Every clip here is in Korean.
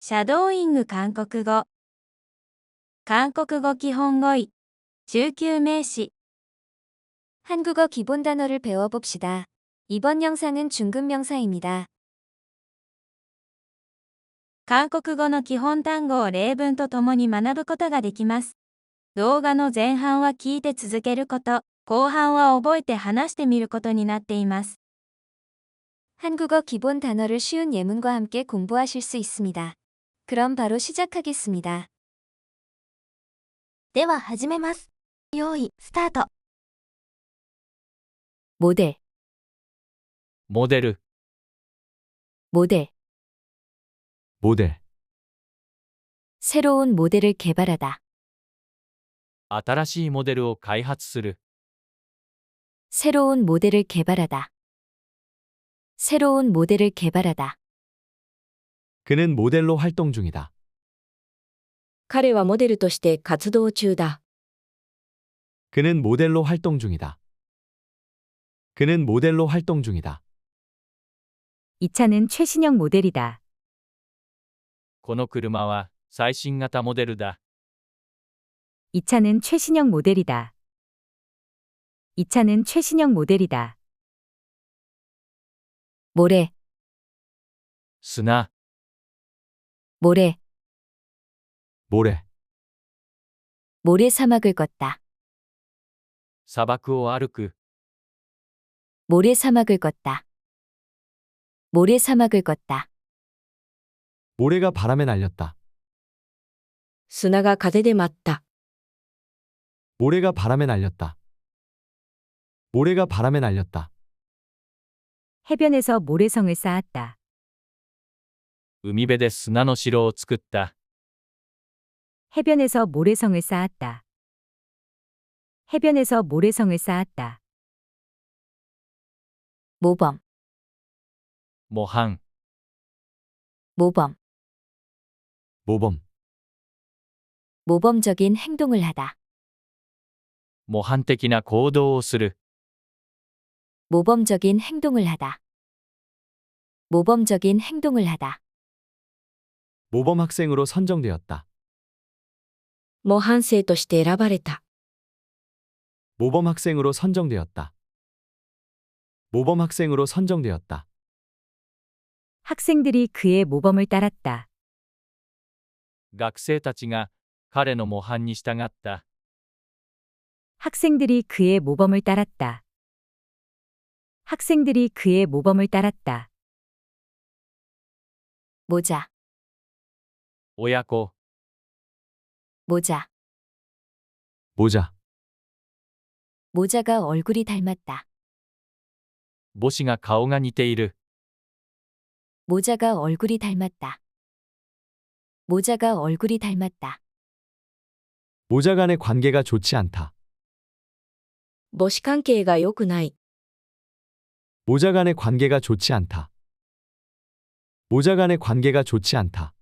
シャドーイング韓国語。韓国語基本語彙。中級名詞。 한국어 기본 단어를 배워봅시다. 이번 영상은 중급 명사입니다. 韓国語の基本単語を例文とともに学ぶことができます。動画の前半は聞いて続けること、後半は覚えて話してみることになっています。 한국어 기본 단어를 쉬운 예문과 함께 공부하실 수 있습니다. 그럼 바로 시작하겠습니다. では始めます。用意、スタート。 모델, モデル、 모델. 모델, 새로운 모델을 개발하다. 新しいモデルを開発する、 새로운 모델을 개발하다. 새로운 모델을 개발하다. 그는 모델로 활동 중이다. 彼はモデルとして活動中だ. 그는 모델로 활동 중이다. 그는 모델로 활동 중이다. 이 차는 최신형 모델이다. この車は最新型モデルだ。 이 차는 최신형 모델이다. 이 차는 최신형 모델이다. 모래, 砂、 모래. 모래, 모래사막을 걷다. 砂漠を歩く、 모래사막을 걷다. 모래사막을 걷다. 모래가 바람에 날렸다. 砂が風で舞った. 모래가 바람에 날렸다. 모래가 바람에 날렸다. 해변에서 모래성을 쌓았다. 海辺で砂の城を作った。 해변에서 모래성을 쌓았다. 해변에서 모래성을 쌓았다. 모범, 模範、 모범. 모범, 모범적인 행동을 하다. 模範的な行動をする。 모범적인 행동을 하다. 모범적인 행동을 하다. 모범 학생으로 선정되었다. 모한생として選ばれた. 모범 학생으로 선정되었다. 모범 학생으로 선정되었다. 학생들이 그의 모범을 따랐다. 学生たちが彼の模範に従った。 학생들이 그의 모범을 따랐다. 학생들이 그의 모범을 따랐다. 모자, 親子、 모자. 모자, 모자가 얼굴이 닮았다. 帽子が顔が似ている。 모자가 얼굴이 닮았다. 모자가 얼굴이 닮았다. 모자 간의 관계가 좋지 않다. 母子関係が良くない. 모자 간의 관계가 좋지 않다. 모자 간의 관계가 좋지 않다.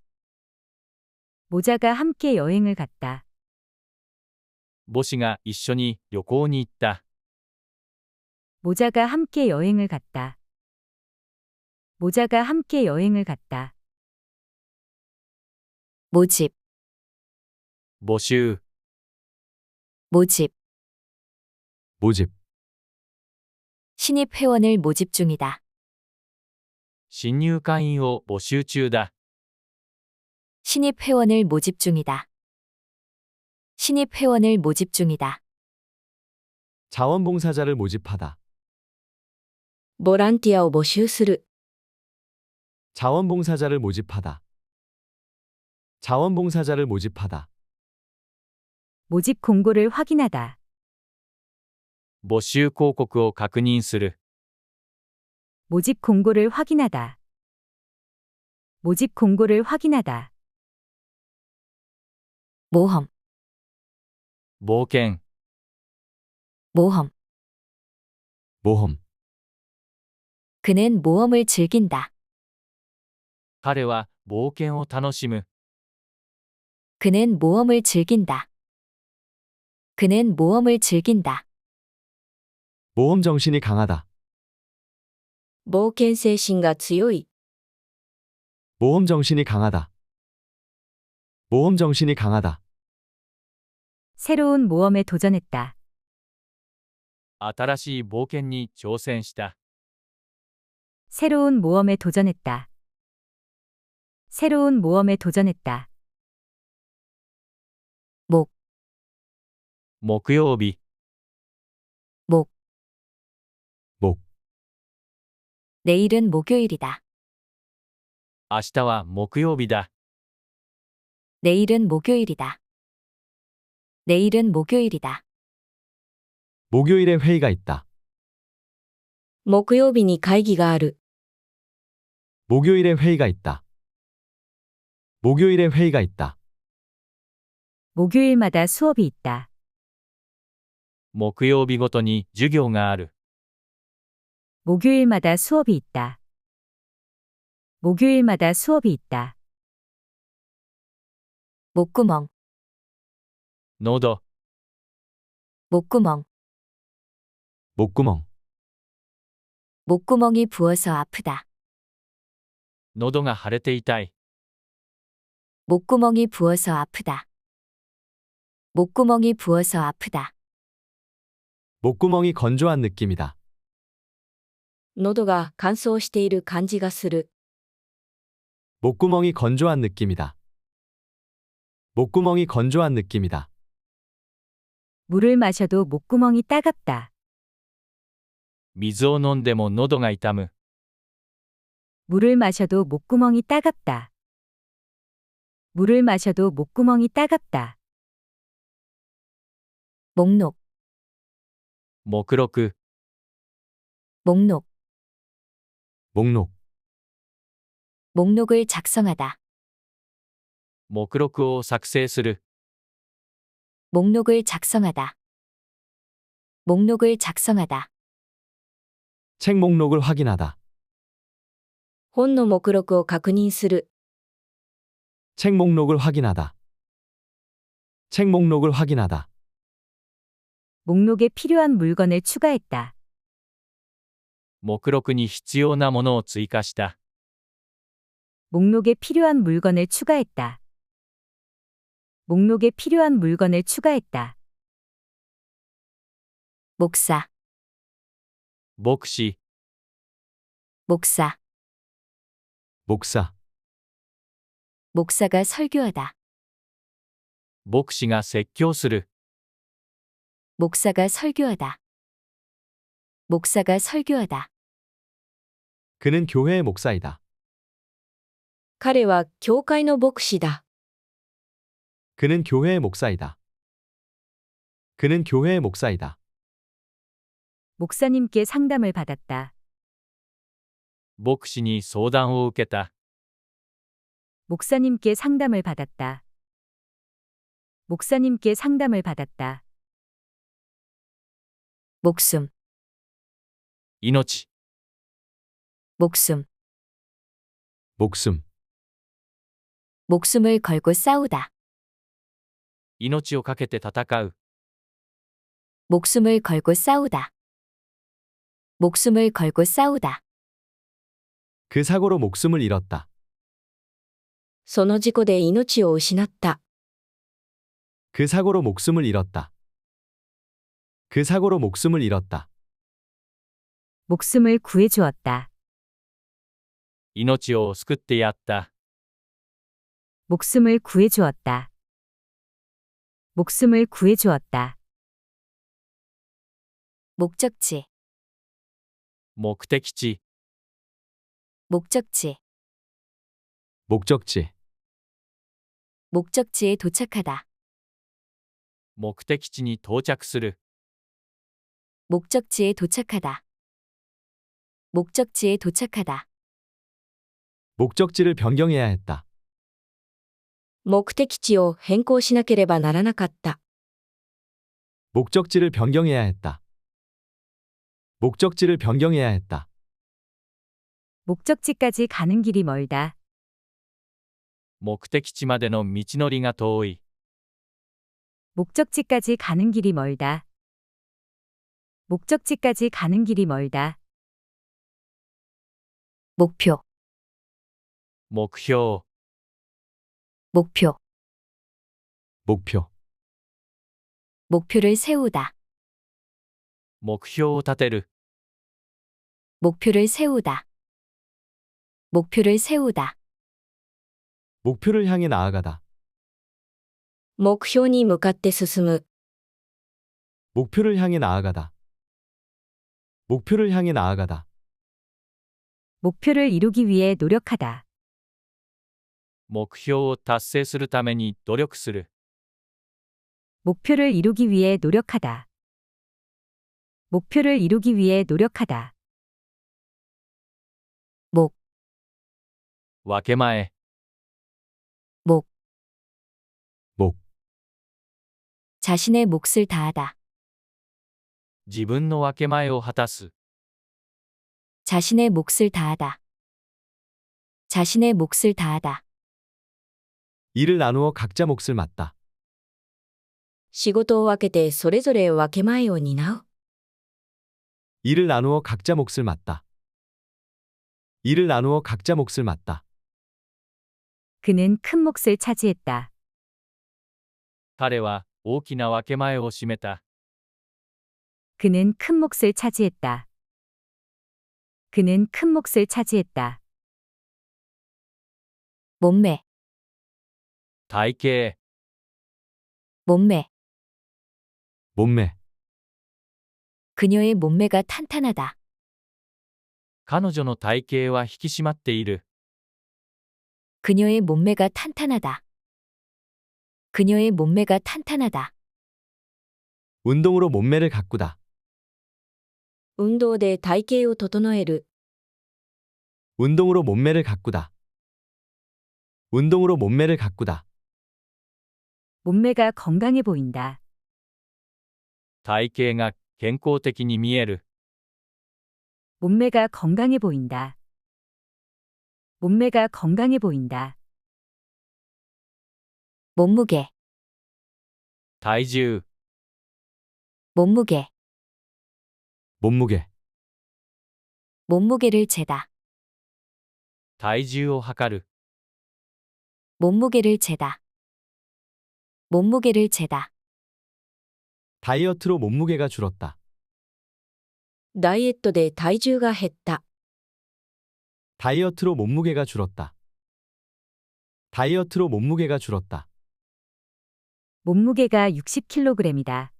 모자가 함께 여행을 갔다. 帽子が一緒に旅行に行った。 모자가 함께 여행을 갔다. 모자가 함께 여행을 갔다. 모집, 募集、 모집. 모집, 신입 회원을 모집 중이다. 新入会員を募集中だ。 신입 회원을 모집 중이다. 신입 회원을 모집 중이다. 자원봉사자를 모집하다. ボランティアを募集する. 자원봉사자를 모집하다. 자원봉사자를 모집하다. 모집 공고를 확인하다. 募集広告を確認する。 모집 공고를 확인하다. 모집 공고를 확인하다. 모험,冒険、 모험. 모험. 그는 모험을 즐긴다. 彼は冒険を楽しむ。 그는 모험을 즐긴다. 그는 모험을 즐긴다. 모험 정신이 강하다. 冒険精神が強い. 모험 정신이 강하다. 모험 정신이 강하다. 새로운 모험에 도전했다. 新しい冒険に挑戦した。 새로운 모험에 도전했다. 새로운 모험에 도전했다. 木曜日、 목, 내일은 목요일이다. 明日は木曜日だ。 내일은 목요일이다. 내일은 목요일이다. 목요일에 회의가 있다. 木曜日に会議がある。 목요일에 회의가 있다. 목요일에 회의가 있다. 목요일마다 수업이 있다. 木曜日ごとに授業がある。 목요일마다 수업이 있다. 목요일마다 수업이 있다. 목구멍,喉、 목구멍, 목구멍, 목구멍이 부어서 아프다. 喉が腫れて痛い。 목구멍이 부어서 아프다. 목구멍이 부어서 아프다. 목구멍이 건조한 느낌이다. 喉が乾燥している感じがする。 목구멍이 건조한 느낌이다. 목구멍이 건조한 느낌이다. 물을 마셔도 목구멍이 따갑다. 水を飲んでも喉が痛む。 물을 마셔도 목구멍이 따갑다. 물을 마셔도 목구멍이 따갑다. 목록, 目録、 목록, 목록, 목록을 작성하다. 目録を作成する。 목록을 작성하다. 목록을 작성하다. 책 목록을 확인하다. 本の目録を確認する。 책 목록을 확인하다. 책 목록을 확인하다. 목록에 필요한 물건을 추가했다. 目録に必要なものを追加した。 목록에 필요한 물건을 추가했다. 목록에 필요한 물건을 추가했다. 목사, 牧師、 목사, 목사, 목사가 설교하다. 牧師が説教する。 목사가 설교하다. 목사가 설교하다. 그는 교회의 목사이다. 彼は教会の牧師だ。 그는 교회의 목사이다. 그는 교회의 목사이다. 목사님께 상담을 받았다. 牧師に相談を受けた。 목사님께 상담을 받았다. 목사님께 상담을 받았다. 목숨, 命、 목숨, 목숨, 목숨을 걸고 싸우다. 命をかけて戦う。 목숨을 걸고 싸우다. 목숨을 걸고 싸우다. 그 사고로 목숨을 잃었다. その事故で命を失った。 그 사고로 목숨을 잃었다. 그 사고로 목숨을 잃었다. 목숨을 구해주었다. 命を救ってやった。 목숨을 구해주었다. 목숨을 구해주었다. 목적지, 目的地、 목적지, 목적지, 목적지에 도착하다. 目的地に到着する。 목적지에 도착하다. 목적지에 도착하다. 목적지를 변경해야 했다. 目的地を変更しなければならなかった。 목적지를 변경해야 했다. 목적지를 변경해야 했다. 목적지까지 가는 길이 멀다. 目的地までの道のりが遠い。 목적지까지 가는 길이 멀다. 목적지까지 가는 길이 멀다. 목표,目標、 목표, 목표, 목표를 세우다. 目標を立てる。 목표를 세우다. 목표를 세우다. 목표를 향해 나아가다, 目標に向かって進む。 목표를 향해 나아가다, 목표를 향해 나아가다, 목표를 이루기 위해 노력하다. 目標を達成するために努力する。 목표를 이루기 위해 노력하다. 목표를 이루기 위해 노력하다. 分け前。 목, 자신의 몫을 다하다. 自分の分け前を果たす。 자신의 몫을 다하다. 자신의 몫을 다하다. 일을 나누어 각자 몫을 맡다, 仕事を分けてそれぞれ分け前を担う。 일을 나누어 각자 몫을 맡다, 일을 나누어 각자 몫을 맡다, 그는 큰 몫을 차지했다. 彼は大きな分け前を占めた。 그는 큰 몫을 차지했다. 그는 큰 몫을 차지했다. 몸매, 体型、 몸매. 몸매, 그녀의 몸매가 탄탄하다. 彼女の体型は引き締まっている。 그녀의 몸매가 탄탄하다. 그녀의 몸매가 탄탄하다. 운동으로 몸매를 가꾸다, 運動で体型を整える。 운동으로 몸매를 가꾸다, 운동으로 몸매를 가꾸다, 몸매가 건강해 보인다. 体型が健康的に見える。 몸매가 건강해 보인다. 몸매가 건강해 보인다. 몸무게, 体重、 몸무게. 몸무게, 몸무게를 재다. 体重を測る。 몸무게를 재다. 몸무게를 재다. 다이어트로 몸무게가 줄었다, ダイエットで体重が減った。 다이어트로 몸무게가 줄었다, 다이어트로 몸무게가 줄었다, 몸무게가 60kg이다.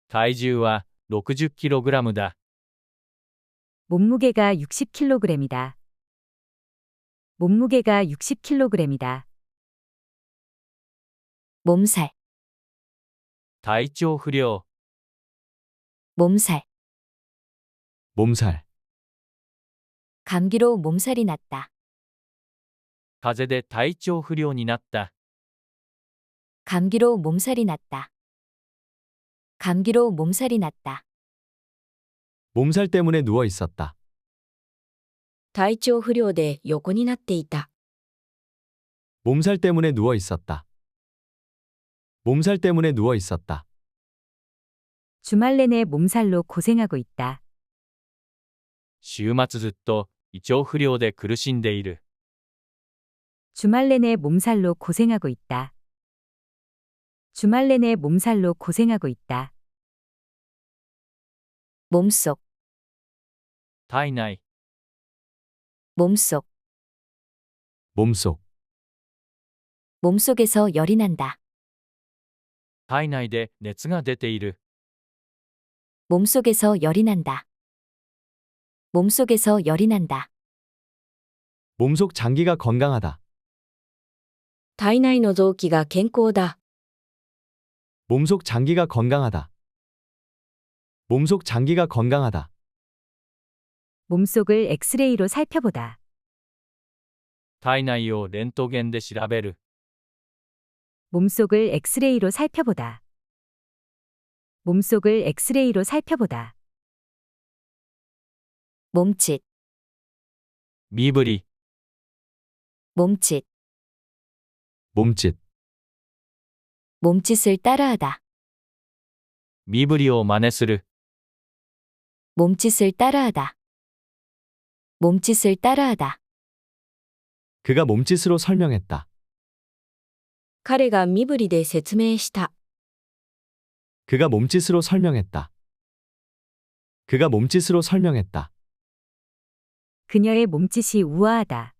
体重は 60kg だ。 몸무게가 60kg이다. 몸무게가 60kg이다. 몸살, 体調不良、 몸살. 몸살, 감기로 몸살이 났다. 風邪で体調不良になった。 감기로 몸살이 났다. 감기로 몸살이 났다. 몸살 때문에 누워 있었다, 体調不良で横になっていた。 몸살 때문에 누워 있었다, 몸살 때문에 누워 있었다, 주말 내내 몸살로 고생하고 있다. 週末ずっと胃腸不良で苦しんでいる。 주말 내내 몸살로 고생하고 있다. 주말 내내 몸살로 고생하고 있다. 몸속, 体内、 몸속. 몸속, 몸속에서 열이 난다. 体内で熱が出ている。 몸속에서 열이 난다. 몸속에서 열이 난다. 몸속 장기가 건강하다, 体内の臓器が健康だ。 몸속 장기가 건강하다, 몸속 장기가 건강하다, 몸속을 엑스레이로 살펴보다. 体内をレントゲンで調べる。 몸속을 엑스레이로 살펴보다. 몸속을 엑스레이로 살펴보다. 몸짓, 身振り、 몸짓. 몸짓, 몸짓을 따라하다. 身振りを真似する。 몸짓을 따라하다. 몸짓을 따라하다. 그가 몸짓으로 설명했다, 彼が身振りで説明した。 그가 몸짓으로 설명했다. 그가 몸짓으로 설명했다. 그녀의 몸짓이 우아하다.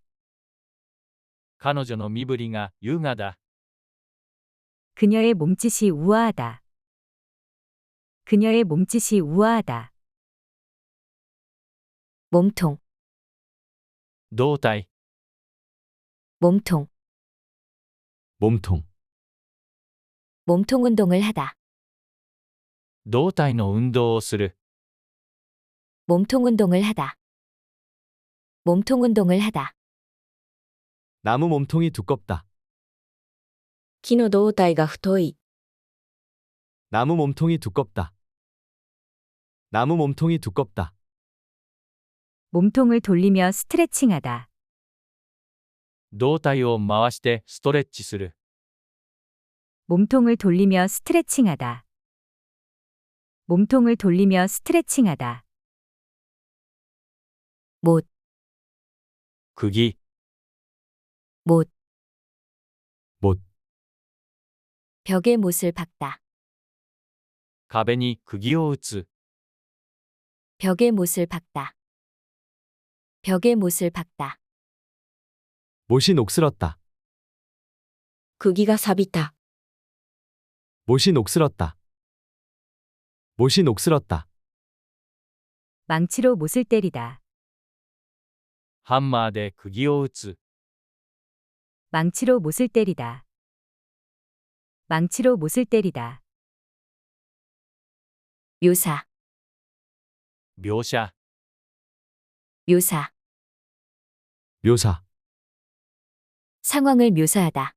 彼女の身振りが優雅だ。 그녀의 몸짓이 우아하다. 그녀의 몸짓이 우아하다. 몸통, 胴体、 몸통, 몸통. 몸통 운동을 하다. 胴体の運動をする。 몸통 운동을 하다. 몸통 운동을 하다. 나무 몸통이 두껍다. 木の胴体が太い。 나무 몸통이 두껍다. 나무 몸통이 두껍다. 몸통을 돌리며 스트레칭하다. 胴体を回してストレッチする。 몸통을 돌리며 스트레칭하다. 몸통을 돌리며 스트레칭하다. 못, 釘、 못, 못. 벽에 못을 박다. 壁に釘を打つ。 벽에 못을 박다. 벽에 못을 박다. 못이 녹슬었다. 釘が錆びた。 못이 녹슬었다. 못이 녹슬었다. 망치로 못을 때리다. ハンマーで釘を打つ。 망치로 못을 때리다. 망치로 못을 때리다. 묘사, 描写、 묘사, 묘사. 상황을 묘사하다.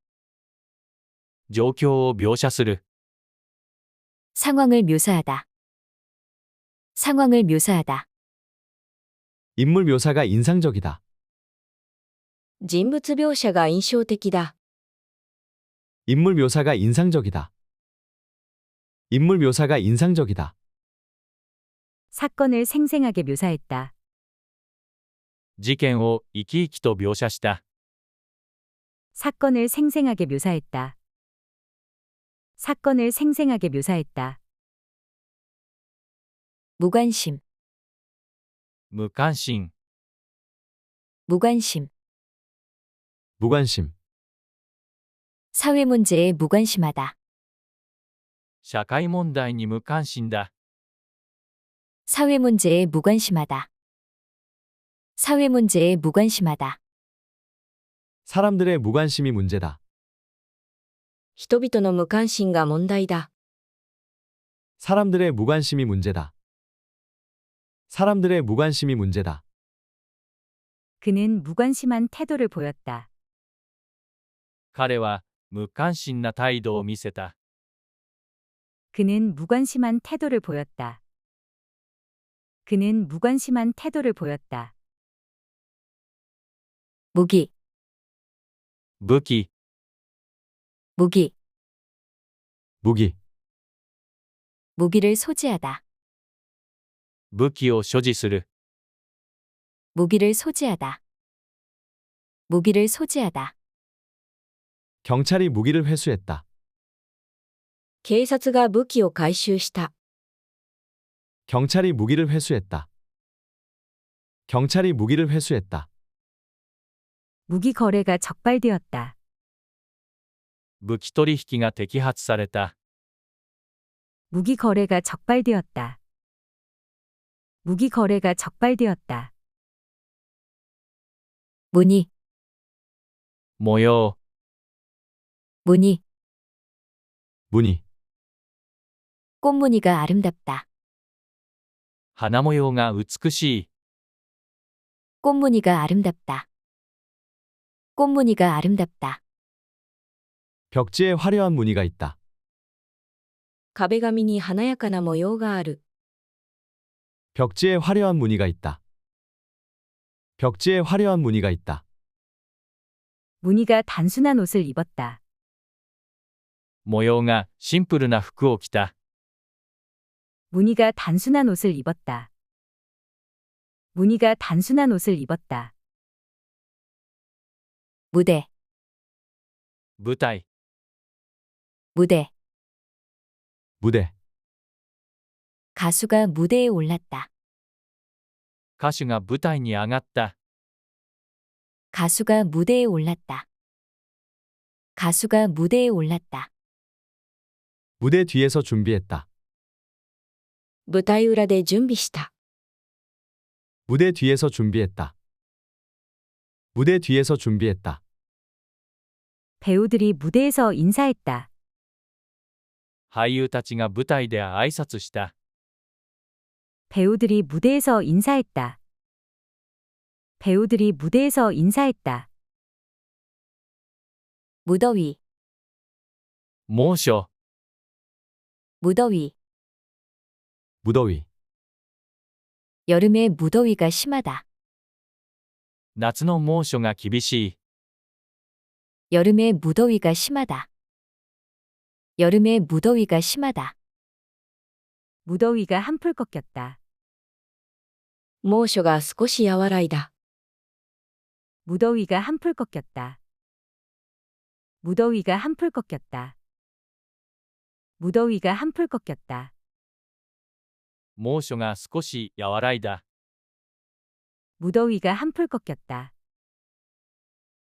状況を描写する。 상황을 묘사하다. 상황을 묘사하다. 인물 묘사가 인상적이다. 人物描写が印象的だ。 인물 묘사가 인상적이다. 인물 묘사가 인상적이다. 사건을 생생하게 묘사했다. 事件を生き生きと描写した。 사건을 생생하게 묘사했다. 사건을 생생하게 묘사했다. 무관심, 無関心、 무관심. 무관심. 사회 문제에 무관심하다. 社会問題に無関心だ。 사회 문제에 무관심하다. 사회 문제에 무관심하다. 사람들의 무관심이 문제다. 人々の無関心が問題だ。 사람들의 무관심이 문제다. 사람들의 무관심이 문제다. 그는 무관심한 태도를 보였다. 彼は無関心な態度を見せた。 그는 무관심한 태도를 보였다. 그는 무관심한 태도를 보였다. 무기, 武器、 무기, 무기. 무기를 소지하다. 武器を所持する。 무기를 소지하다. 무기를 소지하다. 경찰이 무기를 회수했다. 警察が武器を回収した。 경찰이 무기를 회수했다. 경찰이 무기를 회수했다. 무기 거래가 적발되었다. 武器取引が摘発された。 무기 거래가 적발되었다. 무기 거래가 적발되었다. 무늬,模様、 무늬, 무늬. 꽃무늬가 아름답다. 花模様が美しい。 꽃무늬가 아름답다. 꽃무늬가 아름답다. 벽지에 화려한 무늬가 있다. 壁紙に華やかな模様がある。 벽지에 화려한 무늬가 있다. 벽지에 화려한 무늬가 있다. 무늬가 단순한 옷을 입었다. 模様がシンプルな服を着た。 무늬가 단순한 옷을 입었다. 무늬가 단순한 옷을 입었다. 무대,舞台、 무대. 무대, 가수가 무대에 올랐다. 歌手が舞台に上がった。 가수가 무대에 올랐다. 가수가 무대에 올랐다. 무대 뒤에서 준비했다. 舞台裏で準備した。 무대 뒤에서 준비했다. 무대 뒤에서 준비했다. 배우들이 무대에서 인사했다. 俳優たちが舞台で挨拶した。 배우들이 무대에서 인사했다. 배우들이 무대에서 인사했다. 무더위. 猛暑、 무더위. 무더위, 여름에 무더위가 심하다. 夏の猛暑が厳しい。 여름에 무더위가 심하다. 여름에 무더위가 심하다. 무더위가 한풀 꺾였다. 猛暑が少し和らいだ。 무더위가 한풀 꺾였다. 무더위가 한풀 꺾였다. 무더위가 한풀 꺾였다. 猛暑が少し和らいだ。 무더위가 한풀 꺾였다.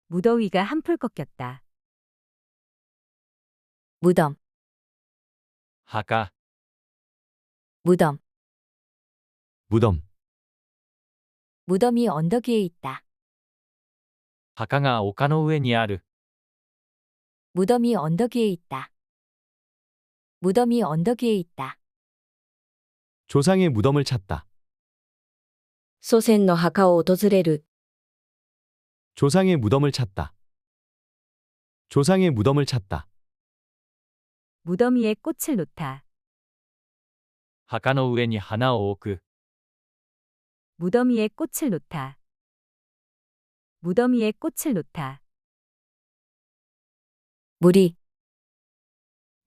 무더위가 한풀 꺾였다. 무덤. 墓、 무덤. 무덤, 무덤이 언덕 위에 있다. 墓が丘の上にある。 무덤이 언덕 위에 있다. 무덤이 언덕 위에 있다. 조상의 무덤을 찾다. 祖先の墓を訪れる。 조상의 무덤을 찾다. 조상의 무덤을 찾다. 무덤 위에 꽃을 놓다. 墓の上に花を置く。 무덤 위에 꽃을 놓다. 무덤 위에 꽃을 놓다. 무리.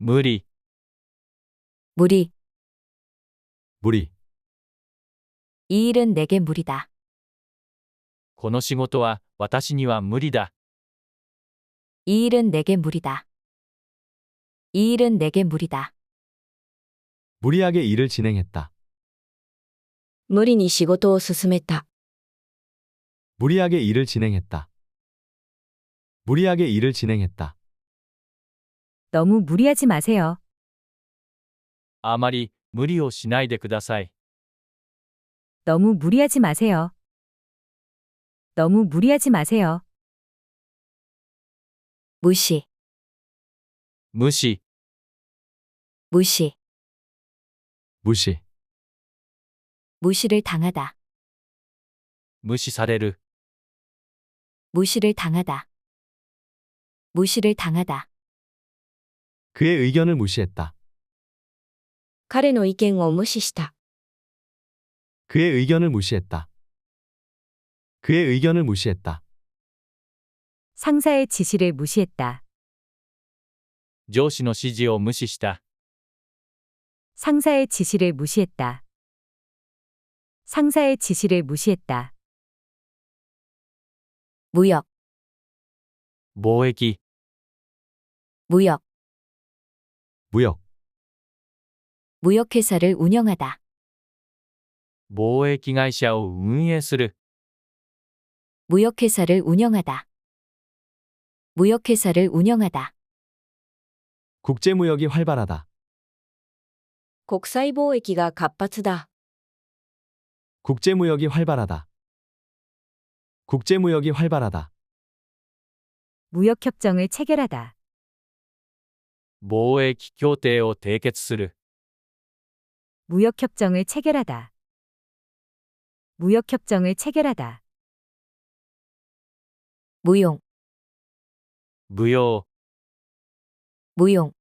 無理、 무리. 무리, 이 일은 내게 무리다. この仕事は私には無理だ。 이 일은 내게 무리다. 이 일은 내게 무리다. 무리하게 일을 진행했다. 無理に仕事を進めた。 무리하게 일을 진행했다. 무리하게 일을 진행했다. 너무 무리하지 마세요. あまり無理をしないでください。 너무 무리하지 마세요. 너무 무리하지 마세요. 무시. 無視、 무시. 무시, 무시를 당하다. 無視される。 무시를 당하다. 무시를 당하다. 그의 의견을 무시했다. 彼の意見を無視した。 그의 의견을 무시했다. 그의 의견을 무시했다. 상사의 지시를 무시했다. 上司の指示を無視した。 상사의 지시를 무시했다. 상사의 지시를 무시했다. 무역. 貿易、 무역. 무역, 무역회사를 운영하다. 貿易会社を運営する。 무역회사를 운영하다. 무역회사를 운영하다. 국제무역이 활발하다. 国際貿易が活発だ。 국제무역이 활발하다. 국제무역이 활발하다. 무역협정을 체결하다. 貿易協定を締結する。 무역협정을 체결하다. 무역협정을 체결하다. 무용. 舞踊、 무용.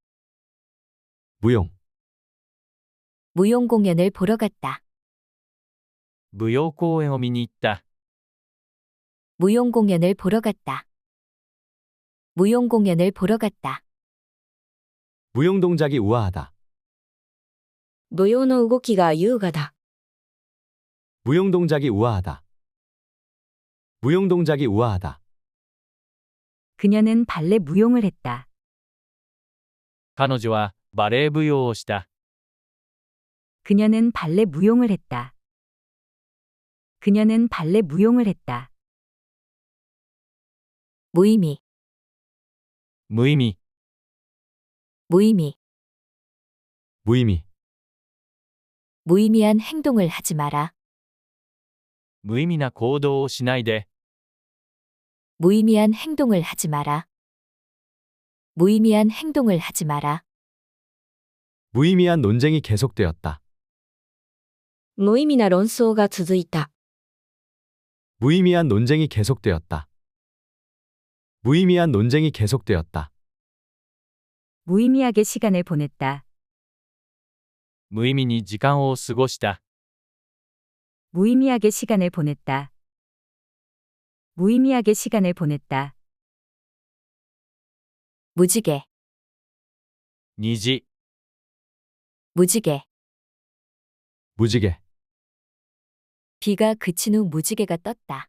무용, 무용 공연을 보러 갔다. 舞踊公演を見に行った。 무용 공연을 보러 갔다. 무용 공연을 보러 갔다. 무용 동작이 우아하다. 舞踊の動きが優雅だ。 무용 동작이 우아하다. 무용 동작이 우아하다. 그녀는 발레 무용을 했다. 彼女はバレエ舞踊をした。 그녀는 발레 무용을 했다. 그녀는 발레 무용을 했다. 무의미, 無意味、 무의미, 무의미, 무의미한 행동을 하지 마라. 無意味な行動をしないで。 무의미한 행동을 하지 마라. 무의미한 행동을 하지 마라. 무의미한 논쟁이 계속되었다. 無意味な論争が続いた。 무의미한 논쟁이 계속되었다. 무의미한 논쟁이 계속되었다. 무의미하게 시간을 보냈다. 無意味に時間を過ごした。 무의미하게 시간을 보냈다. 무의미하게 시간을 보냈다. 무지개, 虹、 무지개. 무지개, 비가 그친 후 무지개가 떴다.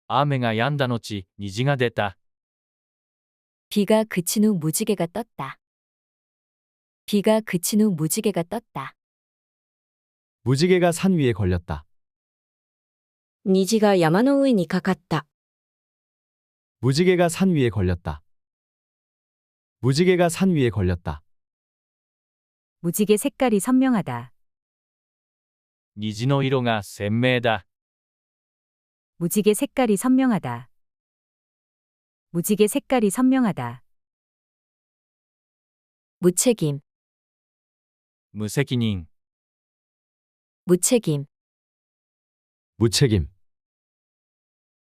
雨が止んだ後、虹が出た。 비가 그친 후 무지개가 떴다. 비가 그친 후 무지개가 떴다. 무지개가 산 위에 걸렸다. 虹が山の上にかかった。 무지개가 산 위에 걸렸다. 무지개가 산 위에 걸렸다. 무지개 색깔이 선명하다. 虹の色が鮮明だ。 무지개 색깔이 선명하다. 무지개 색깔이 선명하다. 무책임, 無責任、 무책임, 무책임,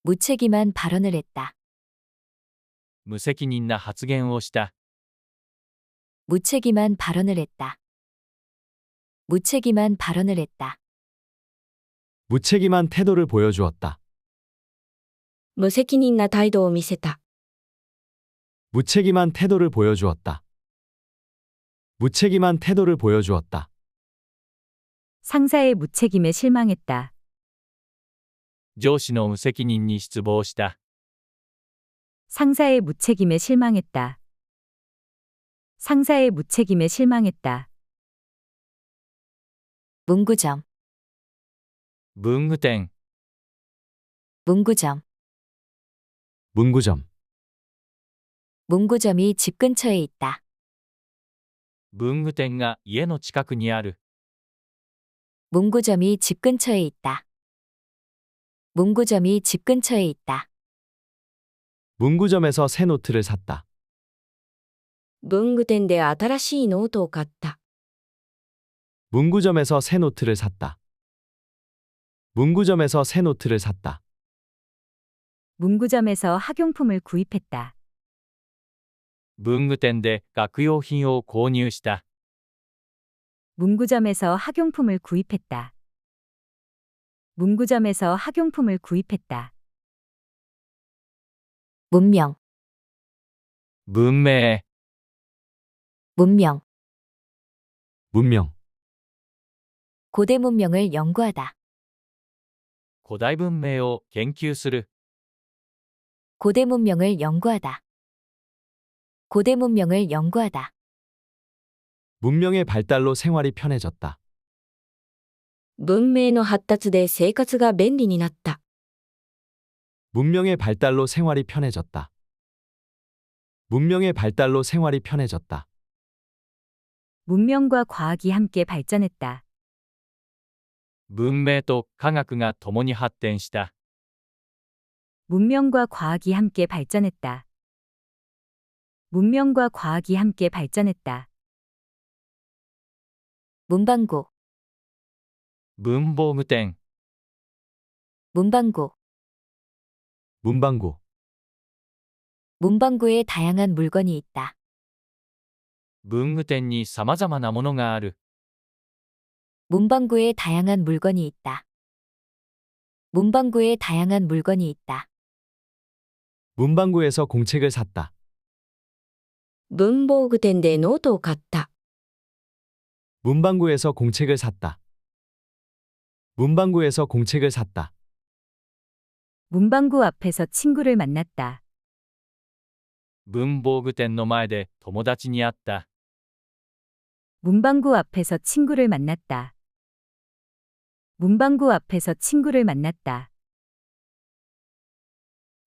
무책임한 발언을 했다. 無責任な発言をした。 무책임한 발언을 했다. 무책임한 발언을 했다. 무책임한 태도를 보여주었다. 無責任な態度を見せた。 무책임한 태도를 보여주었다. 무책임한 태도를 보여주었다. 상사의 무책임에 실망했다. 上司の無責任に失望した。 상사의 무책임에 실망했다. 상사의 무책임에 실망했다. 문구점, 文具店、 문구점, 문구점, 문구점이 집 근처에 있다. 文具店が家の近くにある。 문구점이 집 근처에 있다. 문구점이 집 근처에 있다. 문구점에서 새 노트를 샀다. 文具店で新しいノートを買った。 문구점에서 새 노트를 샀다. 문구점에서 새 노트를 샀다. 문구점에서 학용품을 구입했다. 文具店で学用品を購入した。 문구점에서 학용품을 구입했다. 문구점에서 학용품을 구입했다. 문명, 文明、 문명, 문명, 고대 문명을 연구하다. 古代文明を研究する。 고대 문명을 연구하다. 고대 문명을 연구하다. 문명의 발달로 생활이 편해졌다. 文明の発達で生活が便利になった。 문명의 발달로 생활이 편해졌다. 문명의 발달로 생활이 편해졌다. 문명과 과학이 함께 발전했다. 文明と科学が共に発展した。 문명과 과학이 함께 발전했다. 문명과 과학이 함께 발전했다. 문방구, 文房具店、 문방구, 문방구, 문방구에 다양한 물건이 있다. 文具店に様々なものがある。 문방구에 다양한 물건이 있다. 문방구에 다양한 물건이 있다. 문방구에서 공책을 샀다. 文房具店でノートを買った。 문방구에서 공책을 샀다. 문방구에서 공책을 샀다. 문방구 앞에서 친구를 만났다. 文房具店の前で友達に会った。 문방구 앞에서 친구를 만났다. 문방구 앞에서 친구를 만났다.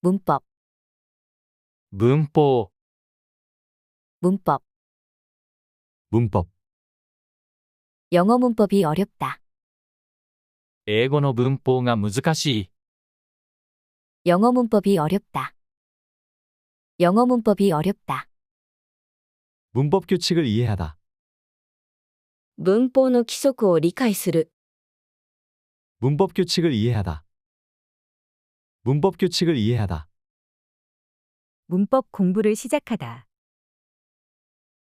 문법, 文法、 문법. 문법. 영어 문법이 어렵다. 英語の文法が難しい。 영어 문법이 어렵다. 영어 문법이 어렵다. 문법 규칙을 이해하다. 文法の規則を理解する。 문법 규칙을 이해하다. 문법 규칙을 이해하다. 문법 공부를 시작하다.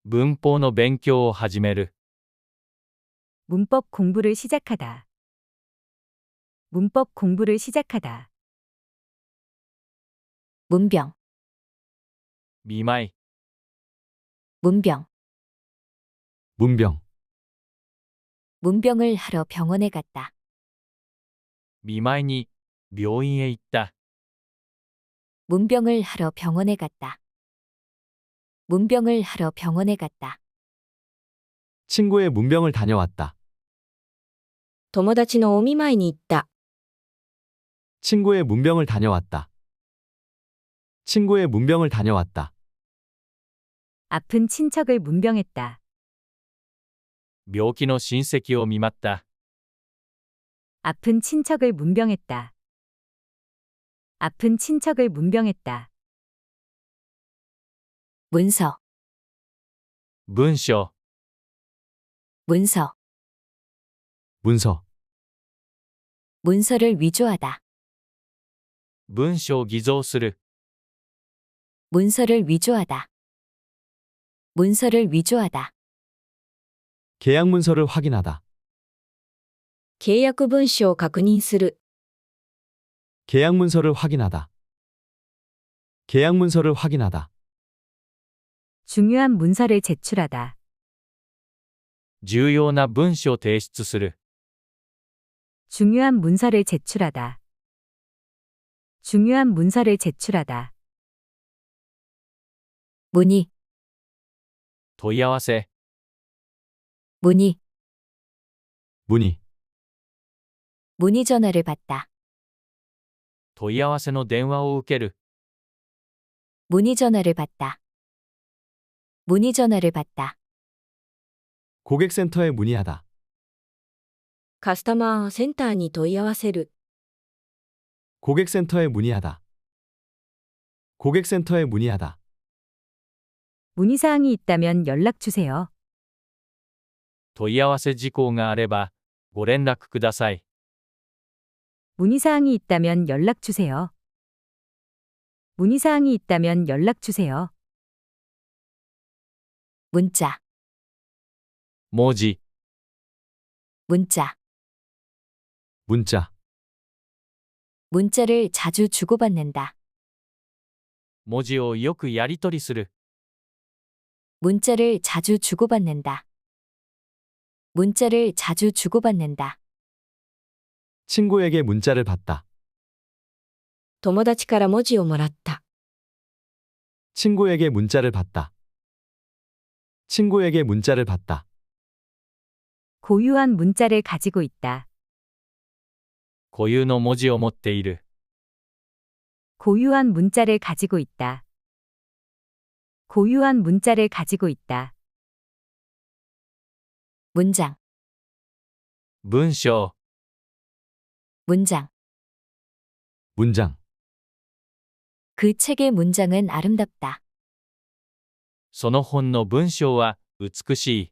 文法の勉強を始める。 문법 공부를 시작하다. 문법 공부를 시작하다. 문병, 見舞い、 문병. 문병. 문병을 하러 병원에 갔다. 見舞いに病院へ行った。 문병을 하러 병원에 갔다. 문병을 하러 병원에 갔다. 친구의 문병을 다녀왔다. 友達のお見舞いに行った。 친구의 문병을 다녀왔다. 친구의 문병을 다녀왔다. 아픈 친척을 문병했다. 病気の親戚を見舞った。 아픈 친척을 문병했다. 아픈 친척을 문병했다. 문서, 文書、 문서. 문서. 문서를 위조하다. 文書を偽造する。 문서를 위조하다. 문서를 위조하다. 계약 문서를 확인하다. 契約文書を確認する。 계약 문서를 확인하다. 계약 문서를 확인하다. 중요한 문서를 제출하다. 重要な文書を提出する。 중요한 문서를 제출하다. 중요한 문서를 제출하다. 문의, 問い合わせ、 문의. 문의. 문의 전화를 받다. 問い合わせの電話を受ける。 문의 전화를 받다. 문의 전화를 받다. 고객센터에 문의하다. カスタマーセンターに問い合わせる。 고객센터에 문의하다. 고객센터에 문의하다. 문의사항이 있다면 연락 주세요. 問い合わせ事項があれば、ご連絡ください。 문의사항이 있다면 연락 주세요. 문의사항이 있다면 연락 주세요. 문자, 文字、 문자. 문자. 문자를 자주 주고받는다. 文字をよくやり取りする。 문자를 자주 주고받는다. 문자를 자주 주고받는다. 친구에게 문자를 받다. 友達から文字をもらった。 친구에게 문자를 받다. 친구에게 문자를 받다. 고유한 문자를 가지고 있다. 固有の文字を持っている。 고유한 문자를 가지고 있다. 고유한 문자를 가지고 있다. 문장, 文章、 문장. 문장. 그 책의 문장은 아름답다. その本の文章は美しい。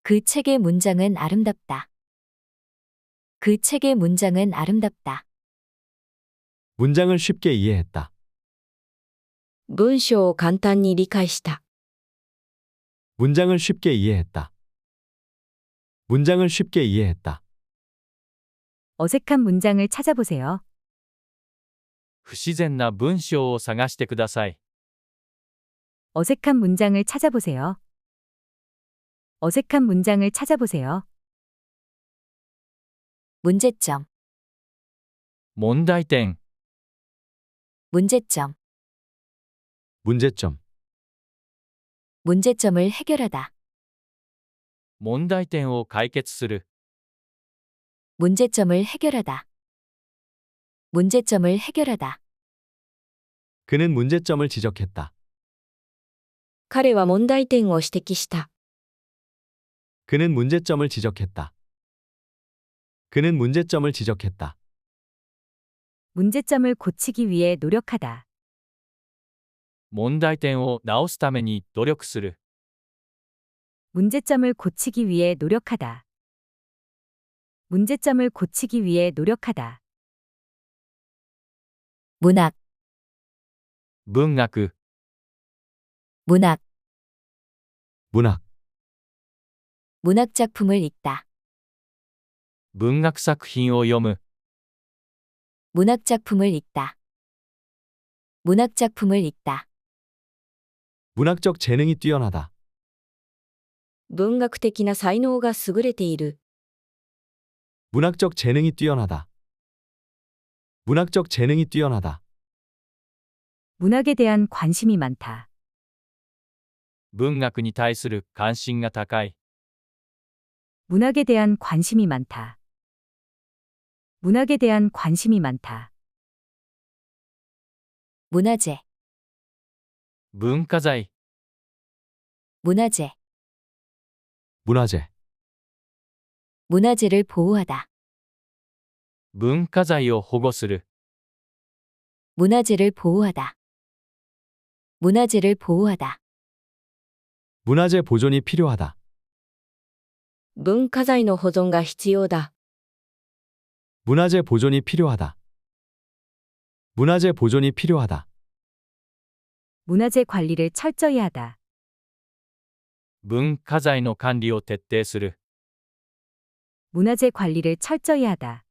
그 책의 문장은 아름답다. 그 책의 문장은 아름답다. 문장을 쉽게 이해했다. 文章を簡単に理解した。 문장을 쉽게 이해했다. 문장을 쉽게 이해했다. 어색한 문장을 찾아보세요. 不自然な文章を探してください。 어색한 문장을 찾아보세요. 어색한 문장을 찾아보세요. 문제점, 問題点、 문제점. 문제점, 문제점을 해결하다. 問題点を解決する。 문제점을 해결하다. 문제점을 해결하다. 그는 문제점을 지적했다. 彼は問題点を指摘した。 그는 문제점을 지적했다. 그는 문제점을 지적했다. 문제점을 고치기 위해 노력하다. 問題点を直すために努力する。 문제점을 고치기 위해 노력하다. 문제점을 고치기 위해 노력하다. 문학, 文学、 문학, 문학, 문학 작품을 읽다. 文学作品を読む。 문학 작품을 읽다. 문학 작품을 읽다. 문학적 재능이 뛰어나다. 文学的な才能が優れている。 문학적 재능이 뛰어나다. 문학적 재능이 뛰어나다. 문학에 대한 관심이 많다. 文学に対する関心が高い。 문학에 대한 관심이 많다. 문학에 대한 관심이 많다. 문화재, 文化財、 문화재, 문화재, 문화재를 보호하다. 文化財を保護する。 문화재를 보호하다. 문화재를 보호하다. 문화재 보존이 필요하다. 文化財の保存が必要だ。 문화재 보존이 필요하다. 문화재 보존이 필요하다. 문화재 관리를 철저히 하다. 文化財の管理を徹底する。 문화재 관리를 철저히 하다.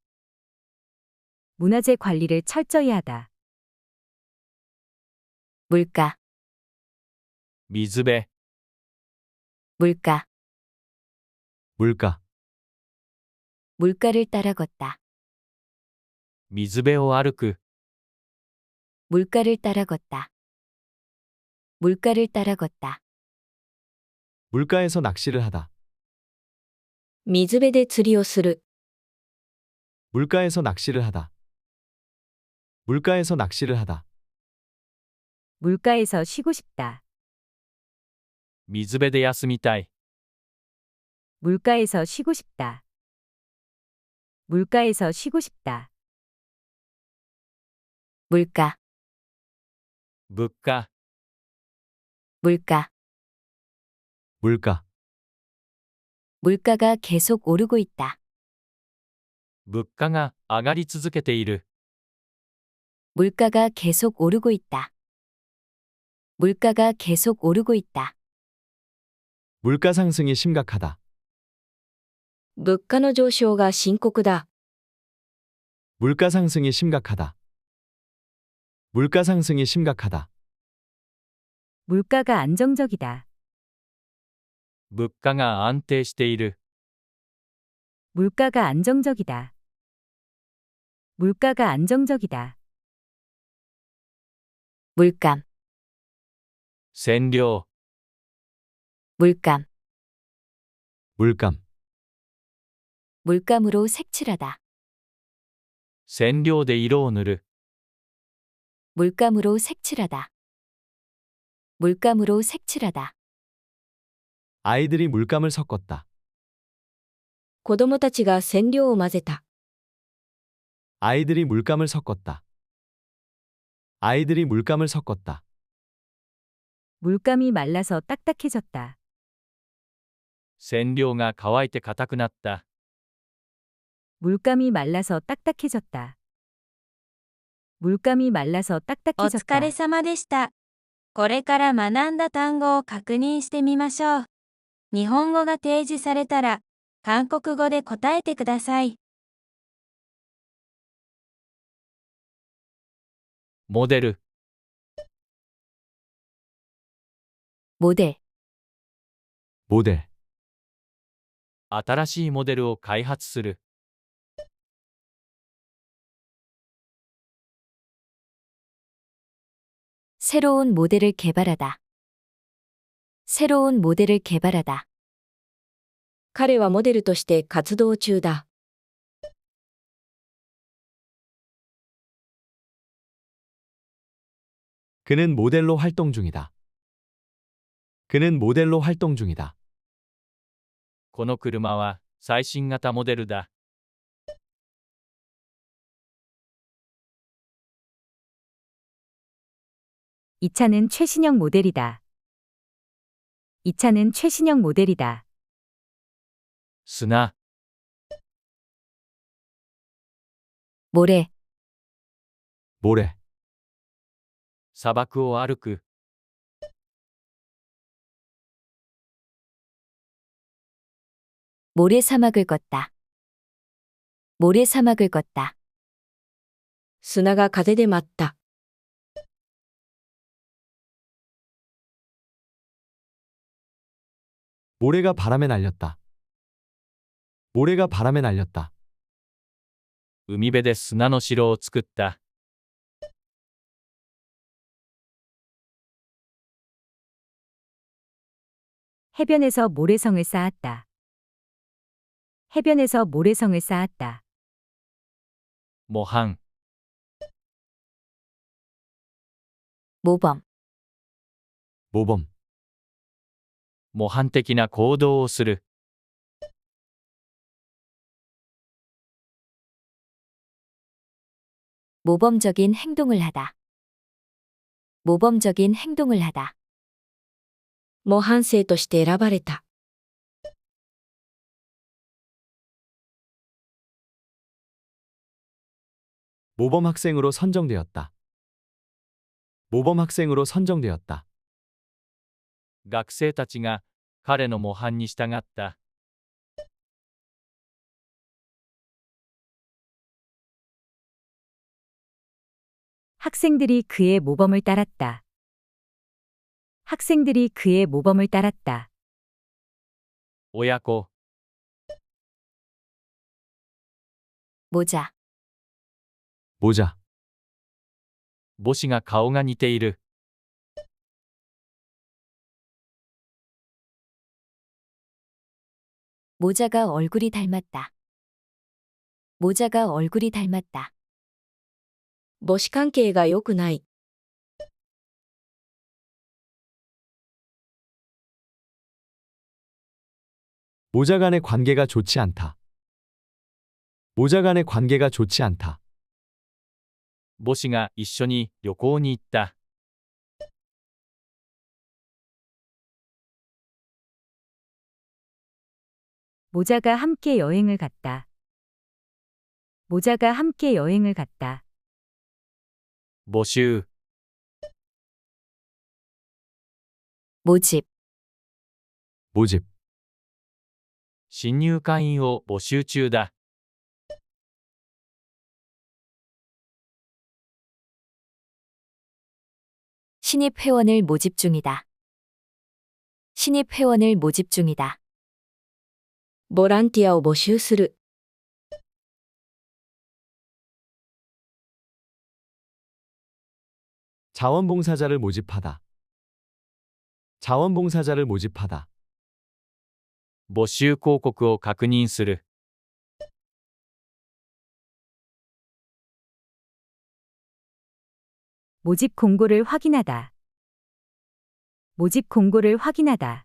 문화재 관리를 철저히 하다. 물가, 水辺、 물가, 물가, 물가를 따라 걷다. 水辺を歩く。 물가를 따라 걷다. 물가를 따라 걷다. 물가에서 낚시를 하다. 水辺で釣りをする。 물가에서 낚시를 하다. 물가에서 낚시를 하다. 물가에서 쉬고 싶다. 水辺で休みたい。 물가에서 쉬고 싶다. 물가에서 쉬고 싶다. 물가, 物価、 물가, 물가, 물가가 계속 오르고 있다. 物価が上がり続けている。 물가가 계속 오르고 있다. 물가가 계속 오르고 있다. 물가 상승이 심각하다. 物価の上昇が深刻だ。 물가 상승이 심각하다. 물가 상승이 심각하다. 물가가 안정적이다. 物価が安定している。 물가가 안정적이다. 물가가 안정적이다. 물감, 占領、 물감, 물감, 물감으로 색칠하다. 染料で色を塗る。 물감으로 색칠하다. 물감으로 색칠하다. 아이들이 물감을 섞었다. 子供たちが染料を混ぜた。 아이들이 물감을 섞었다. 아이들이 물감을 섞었다. 물감이 말라서 딱딱해졌다. 染料が乾いて硬くなった。 물감이 말라서 딱딱해졌다. 물감이 말라서 お 딱딱해졌다. 疲れ様でした。これから学んだ単語を確認してみましょう。日本語が提示されたら、韓国語で答えてください。モデル、 모델, 모델, 新しいモデルを開発する。 새 새로운 모델을 개발하다. 새로운 모델을 개발하다. 彼はモデルとして活動中だ。 그는 모델로 활동 중이다. 그는 모델로 활동 중이다. この車は最新型モデルだ。 이 차는 최신형 모델이다. 이 차는 최신형 모델이다. 砂、 모래, 모래, 砂漠を歩く。 모래사막을 걷다. 모래사막을 걷다. 砂が風で舞った。 모래가 바람에 날렸다. 모래가 바람에 날렸다. 海辺で砂の城を作った。 해변에서 모래성을 쌓았다. 해변에서 모래성을 쌓았다. 模範、 모범, 모범, 模範的な行動をする。 모범적인 행동을 하다. 모범적인 행동을 하다. 模範生として選ばれた。 모범 학생으로 선정되었다. 모범 학생으로 선정되었다. 学生たちが彼の模範に従った。 학생들이 그의 모범을 따랐다. 학생들이 그의 모범을 따랐다. 親子、 모자, 모자, 母子が顔が似ている。 모자가 얼굴이 닮았다. 모자가 얼굴이 닮았다. 母子関係が良くない。 모자 간의 관계가 좋지 않다. 모자 간의 관계가 좋지 않다. 母子が一緒に旅行に行った。 모자가 함께 여행을 갔다. 모자가 함께 여행을 갔다. 募集、 모집, 모집, 新入会員を募集中だ。 신입 회원을 모집 중이다. 신입 회원을 모집 중이다. ボランティアを募集する。 자원봉사자를 모집하다. 자원봉사자를 모집하다. 募集広告を確認する。 모집 공고를 확인하다. 모집 공고를 확인하다.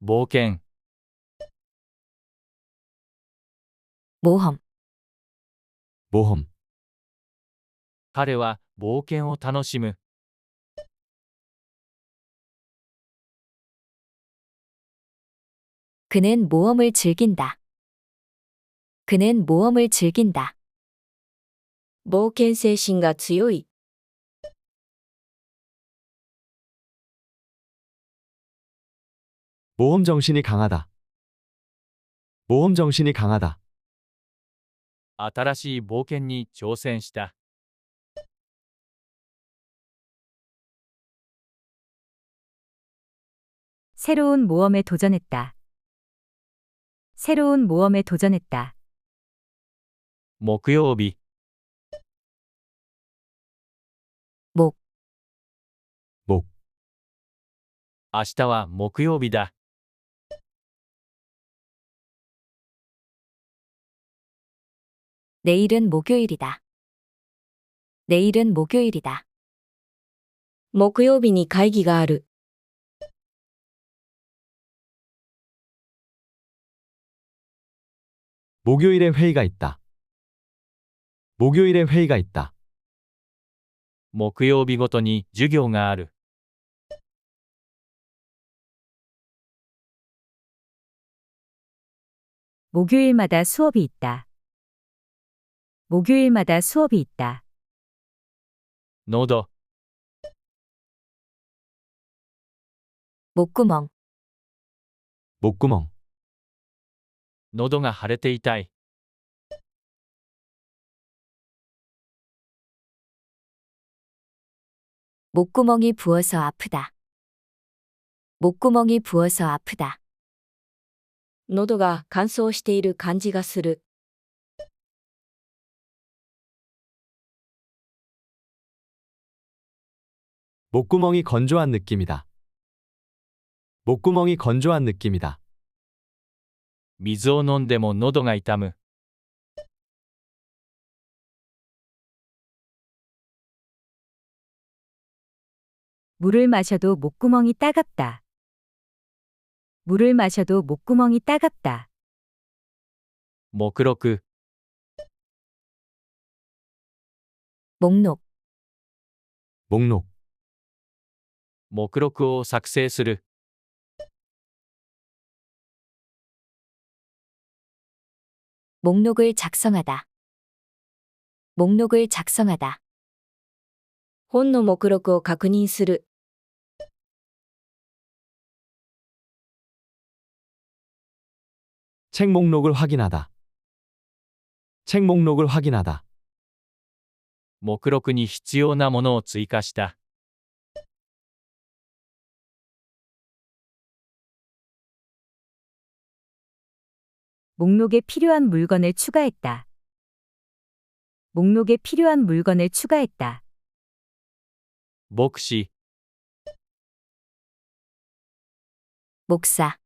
冒険、 모험, 모험, 彼は冒険を楽しむ。 그는 모험을 즐긴다. 그는 모험을 즐긴다. 冒険精神が強い。 모험 정신이 강하다. 모험 정신이 강하다. 新しい冒険に挑戦した。 새로운 모험에 도전했다. 새로운 모험에 도전했다. 木曜日、 목, 明日は木曜日だ。 내일은 목요일이다. 내일은 목요일이다. 木曜日に会議がある。 목요일에 회의가 있다. 목요일에 회의가 있다. 木曜日ごとに授業がある。 목요일마다 수업이 있다. 목요일마다 수업이 있다. 喉、 목구멍, 목구멍, 喉が腫れて痛い。 목구멍이 부어서 아프다. 목구멍이 부어서 아프다. 喉が乾燥している感じがする。 목구멍이 건조한 느낌이다. 목구멍이 건조한 느낌이다. 水を飲んでも喉が痛む。 물을 마셔도 목구멍이 따갑다. 물을 마셔도 목구멍이 따갑다. 目録、 목록, 목록, 目録を作成する。 목록을 작성하다. 목록을 작성하다. 本の目録を確認する。 책 목록을 확인하다. 책 목록을 확인하다. 目録に必要なものを追加した。 목록에 필요한 물건을 추가했다. 목록에 필요한 물건을 추가했다. 牧師、 목사,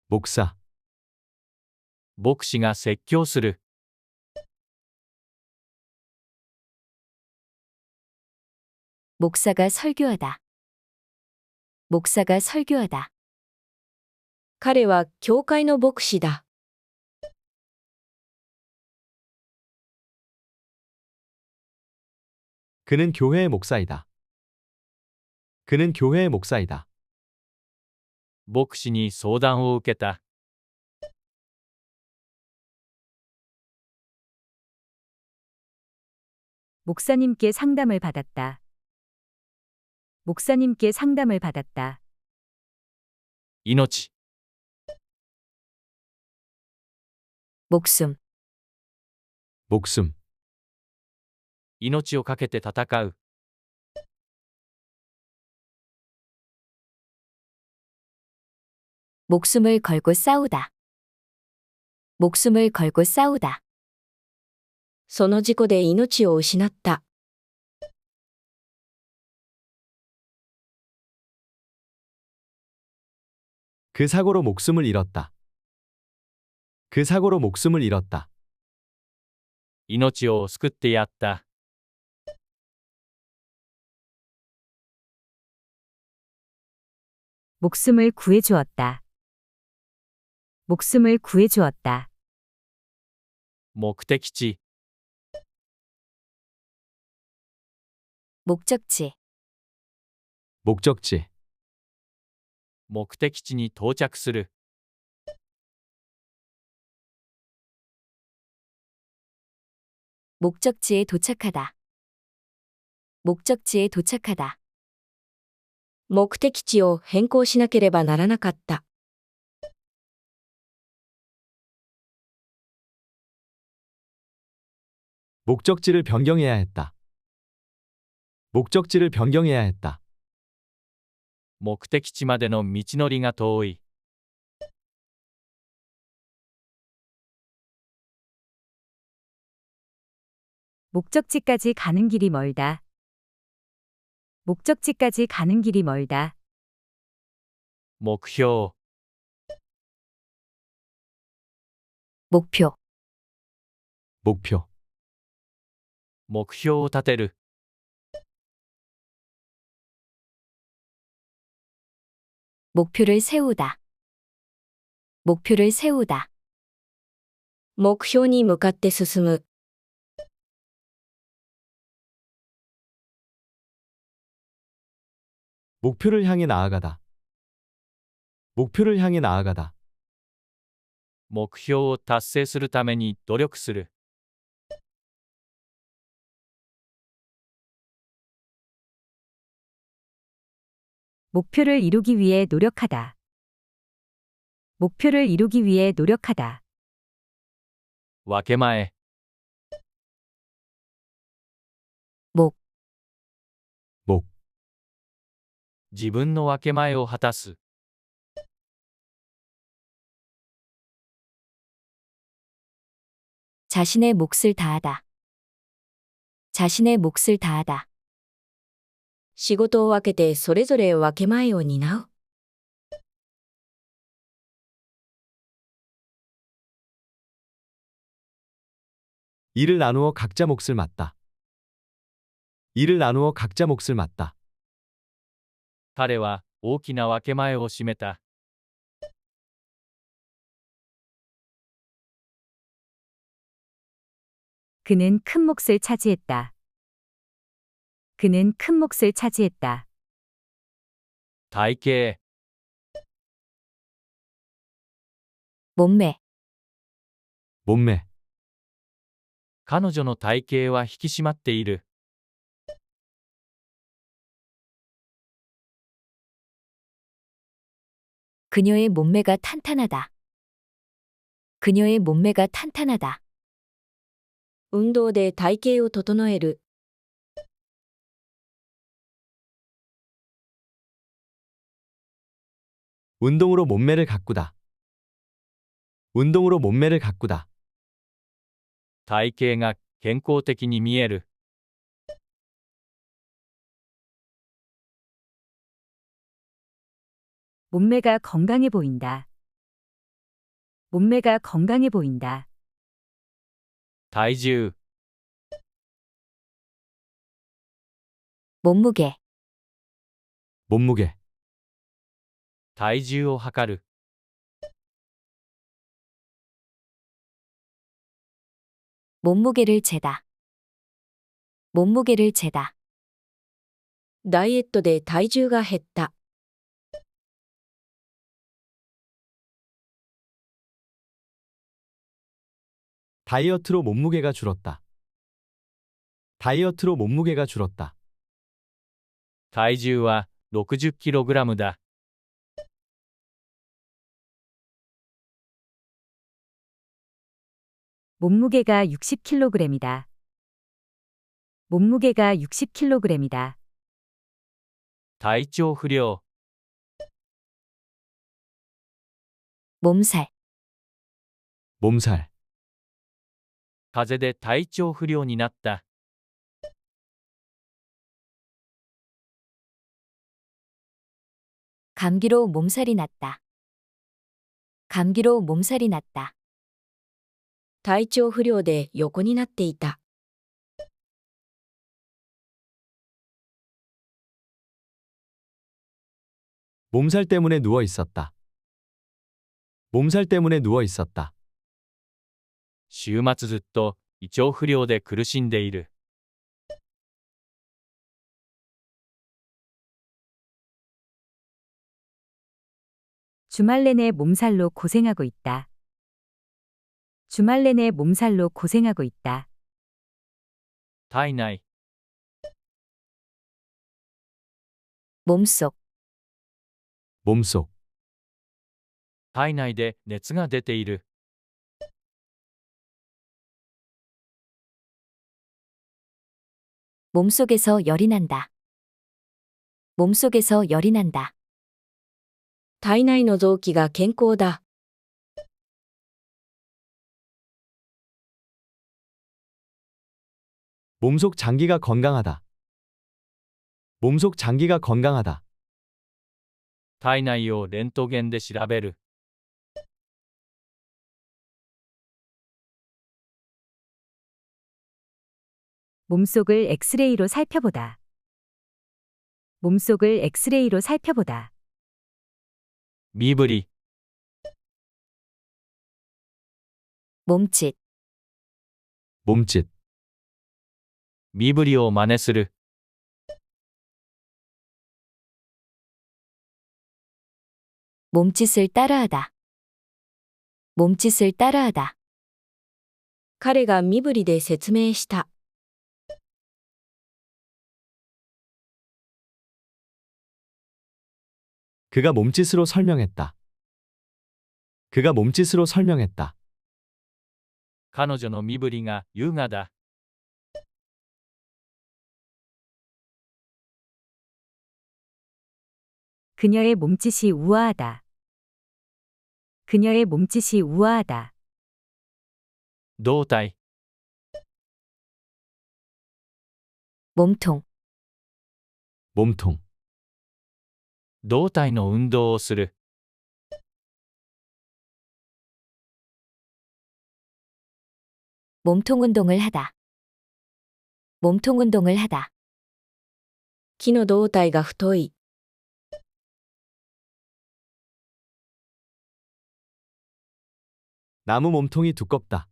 목사, 牧師が説教する。 목사가 설교하다. 목사가 설교하다. 彼は教会の牧師だ。 그는 교회의 목사이다. 그는 교회의 목사이다. 牧師に相談を受けた。 목사님께 상담을 받았다. 목사님께 상담을 받았다. 命、 목숨, 목숨, 命をかけて戦う。 목숨을 걸고 싸우다. 목숨을 걸고 싸우다. その事故で命を失った。 그 사고로 목숨을 잃었다. 그 사고로 목숨을 잃었다. 命を救ってやった。 목숨을 구해주었다. 목숨을 구해주었다. 目的地、 목적지, 목적지, 目的地に到着する。 목적지에 도착하다. 목적지에 도착하다. 目的地を変更しなければならなかった。 목적지를 변경해야 했다. 목적지를 변경해야 했다. 目的地までの道のりが遠い。 목적지까지 가는 길이 멀다. 목적지까지 가는 길이 멀다. 目標、 목표, 목표, 目標を立てる、 목표를 세우다. 목표를 세우다. 目標に向かって進む。 목표를 향해 나아가다. 목표를 향해 나아가다. 目標を達成するために努力する、 목표를 이루기 위해 노력하다. 목표를 이루기 위해 노력하다. 分け前、 목, 목, 自分の分け前を果たす、 자신의 몫을 다하다. 자신의 몫을 다하다. 仕事を分けてそれぞれ分け前を担う。 일을 나누어 각자 몫을 맞다. 일을 나누어 각자 몫을 맞다. 彼は大きな分け前を占めた、 그는 큰 몫을 차지했다. 그는 큰 몫을 차지했다. 体型、 몸매, 몸매, 彼女の体型は引き締まっている、 그녀의 몸매가 탄탄하다. 그녀의 몸매가 탄탄하다. 運動で体型を整える。 운동으로 몸매를 가꾸다. 운동으로 몸매를 가꾸다. 体型が健康的に見える、 몸매가 건강해 보인다. 몸매가 건강해 보인다. 体重、 몸무게, 몸무게, 体重を測る、 몸무게를 재다. 몸무게를 재다. ダイエットで体重が減った。 다이어트로 몸무게가 줄었다. 다이어트로 몸무게가 줄었다. 体重は 60kg だ、 몸무게가 60kg이다. 몸무게가 60kg이다. 体調不良、 몸살, 몸살, 風邪で体調不良になった、 감기로 몸살이 났다. 감기로 몸살이 났다. 体調不良で横になっていた。 몸살 때문에 누워 있었다. 몸살 때문에 누워 있었다. 週末ずっと胃腸不良で苦しんでいる、 주말 내내 몸살로 고생하고 있다. 주말 내내 몸살로 고생하고 있다. 体内、 몸속, 몸속, 体内で熱が出ている、 몸속에서 열이 난다. 몸속에서 열이 난다. 体内の臓器が健康だ。 몸속 장기가 건강하다. 몸속 장기가 건강하다. 体内をレントゲンで調べる。 몸속을 엑스레이로 살펴보다. 몸속을 엑스레이로 살펴보다. 身振り、 몸짓, 몸짓, 身振りを真似する。 몸짓을 따라하다. 몸짓을 따라하다. 彼が身振りで説明した。 그가 몸짓으로 설명했다. 그가 몸짓으로 설명했다. 彼女の身振りが優雅だ。 그녀의 몸짓이 우아하다. 그녀의 몸짓이 우아하다. 胴体、 몸통, 몸통, 胴体の運動をする。 몸통 운동을 하다. 몸통 운동을 하다. 木の胴体が太い。 나무 몸통이 두껍다.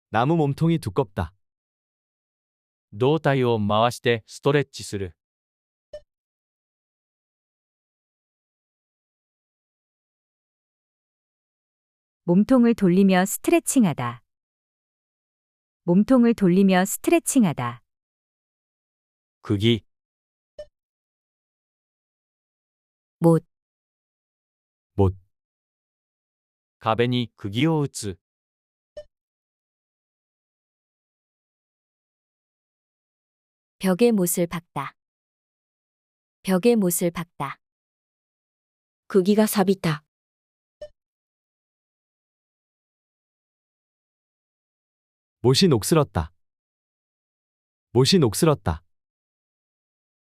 나무 몸통이 두껍다. 胴体を回してストレッチする。 몸통을 돌리며 스트레칭하다. 몸통을 돌리며 스트레칭하다. 釘、 못, 못, 壁に釘を打つ。 벽에 못을 박다. 벽에 못을 박다. 釘が錆びた。 못이 녹슬었다. 못이 녹슬었다.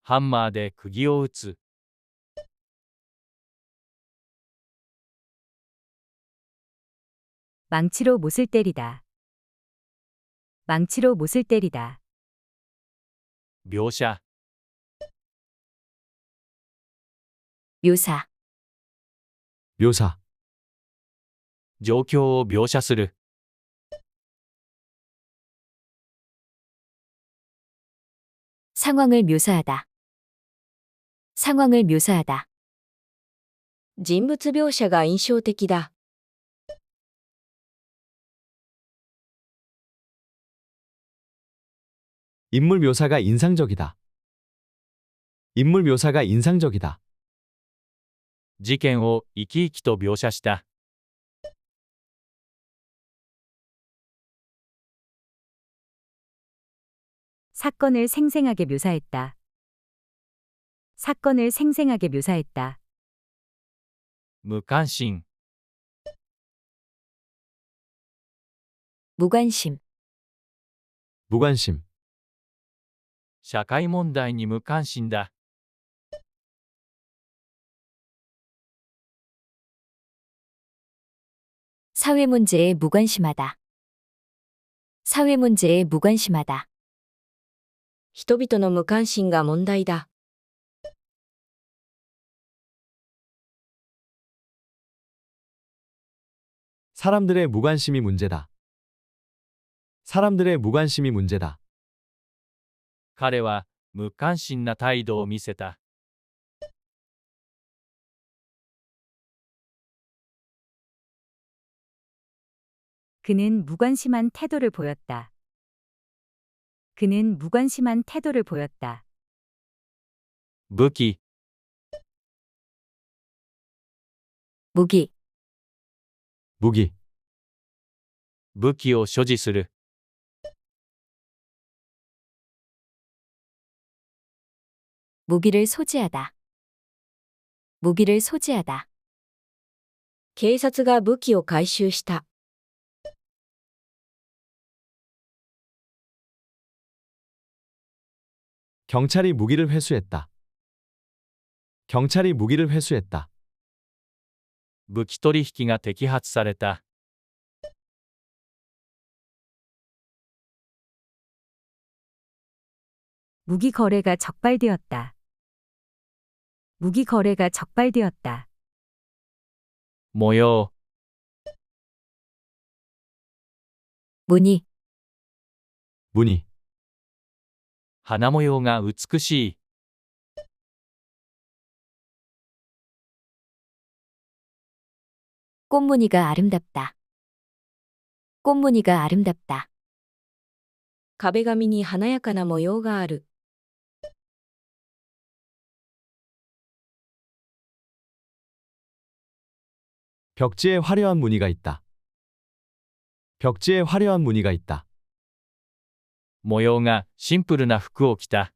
ハンマーで釘を打つ。 망치로 못을 때리다. 망치로 못을 때리다. 描写、 묘사, 묘사, 状況を描写する。 상황을 묘사하다. 상황을 묘사하다. 人物描写が印象的だ。 인물 묘사가 인상적이다. 인물 묘사가 인상적이다. 事件を生き生きと描写した。 사건을 생생하게 묘사했다. 사건을 생생하게 묘사했다. 無関心、 무관심, 무관심, 社会問題に無関心だ。 사회 문제에 무관심하다. 사회 문제에 무관심하다. 人々の無関心が問題だ。 사람들의 무관심이 문제다. 사람들의 무관심이 문제다. 彼は無関心な態度を見せた。 그는 무관심한 태도를 보였다. 그는 무관심한 태도를 보였다. 武器、 무기, 무기, 武器を所持する。 무기를 소지하다. 무기를 소지하다. 警察が武器を回収した。 경찰이 무기를 회수했다. 경찰이 무기를 회수했다. 武器取引が摘発された。 무기 거래가 적발되었다. 무기 거래가 적발되었다. 模様、 무늬, 무늬, 花模様が美しい。 꽃무늬가 아름답다. 꽃무늬가 아름답다. 壁紙に華やかな模様がある。 벽지에 화려한 무늬가 있다. 벽지에 화려한 무늬가 있다. 模様がシンプルな服を着た。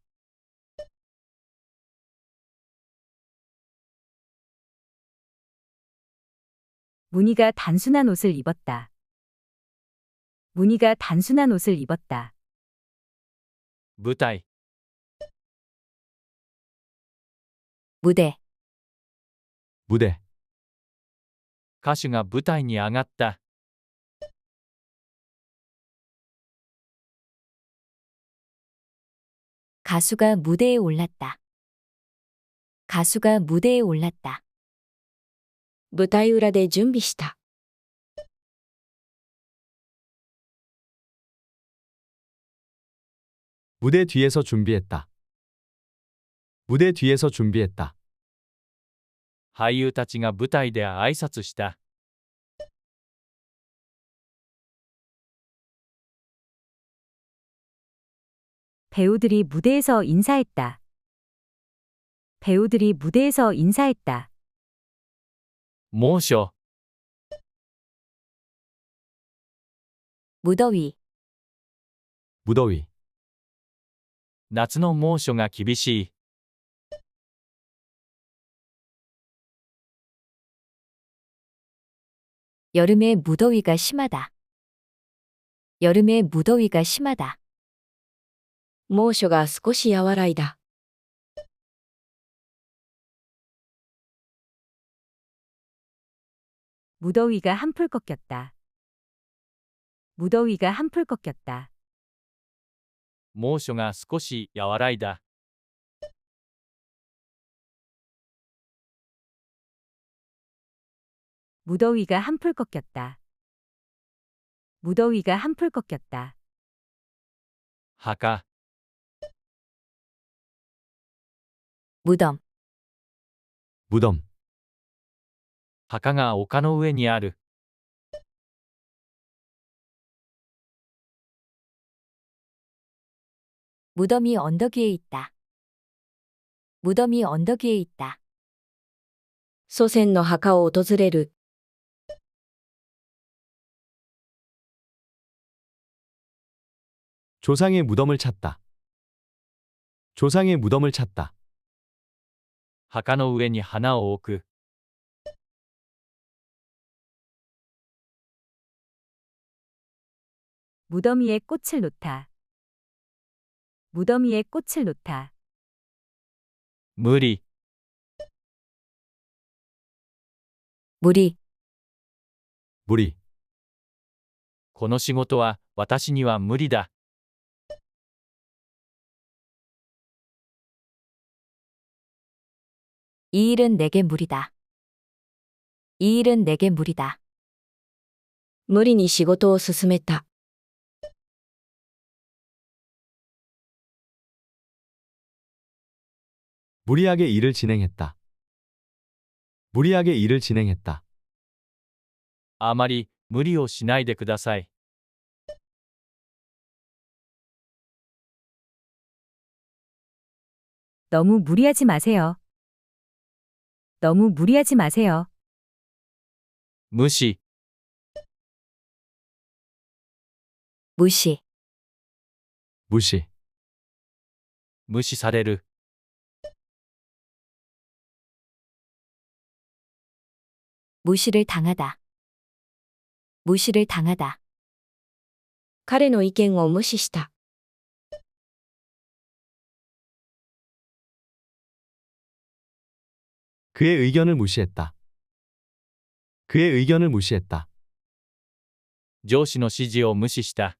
무늬가 단순한 옷을 입었다. 무늬가 단순한 옷을 입었다. 舞台、 무대, 무대, 歌手が舞台に上がった。 가수가 무대에 올랐다. 가수가 무대에 올랐다. 舞台裏で準備した。 무대 뒤에서 준비했다. 무대 뒤에서 준비했다. 俳優たちが舞台で挨拶した。 배우들이 무대에서 인사했다. 배우들이 무대에서 인사했다. 猛暑、 무더위, 무더위, 夏の猛暑が厳しい。 여름의 무더위가 심하다. 여름의 무더위가 심하다. 猛暑が少し和らいだ。 무더위가 한풀 꺾였다. 무더위가 한풀 꺾였다. 猛暑が少し和らいだ。 무더위가 한풀 꺾였다. 무더위가 한풀 꺾였다. 墓、 무덤, 무덤, 墓が丘の上にある。 무덤이 언덕 위에 있다. 무덤이 언덕 위에 있다. 祖先の墓を訪れる。 조상의 무덤을 찾다. 조상의 무덤을 찾다. 墓の上に花を置く。 무덤 위에 꽃을 놓다. 무덤 위에 꽃을 놓다. 無理、 무리, 무리, この仕事は私には無理だ。 이 일은 내게 무리다. 이 일은 내게 무리다. 無理に仕事を進めた。 무리하게 일을 진행했다. 무리하게 일을 진행했다. あまり無理をしないでください。 너무 무리하지 마세요. 너무 무리하지 마세요. 無視、 무시, 무시, 無視される。 무시를 당하다. 무시를 당하다. 彼の意見を無視した。 그의 의견을 무시했다. 그의 의견을 무시했다. 上司の指示を無視した。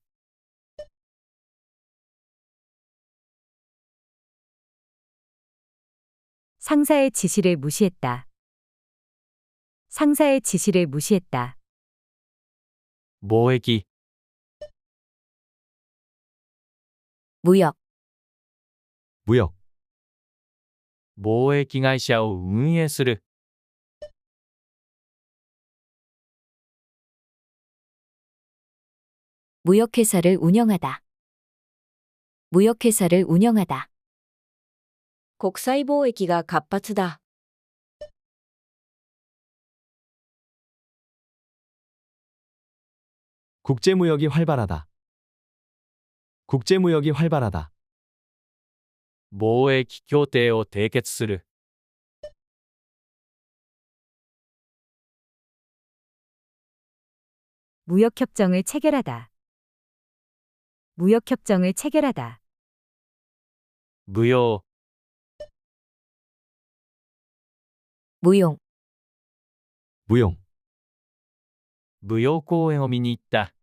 상사의 지시를 무시했다. 상사의 지시를 무시했다. 貿易、 무역, 무역, 貿易会社を運営する。 무역회사를 운영하다. 무역회사를 운영하다. 国際貿易が活発だ。 국제무역이 활발하다. 국제무역이 활발하다. 貿易協定を締結する。 무역협정을 체결하다. 무역협정을 체결하다. 舞踊、 무용, 무용, 舞踊公演を見に行った。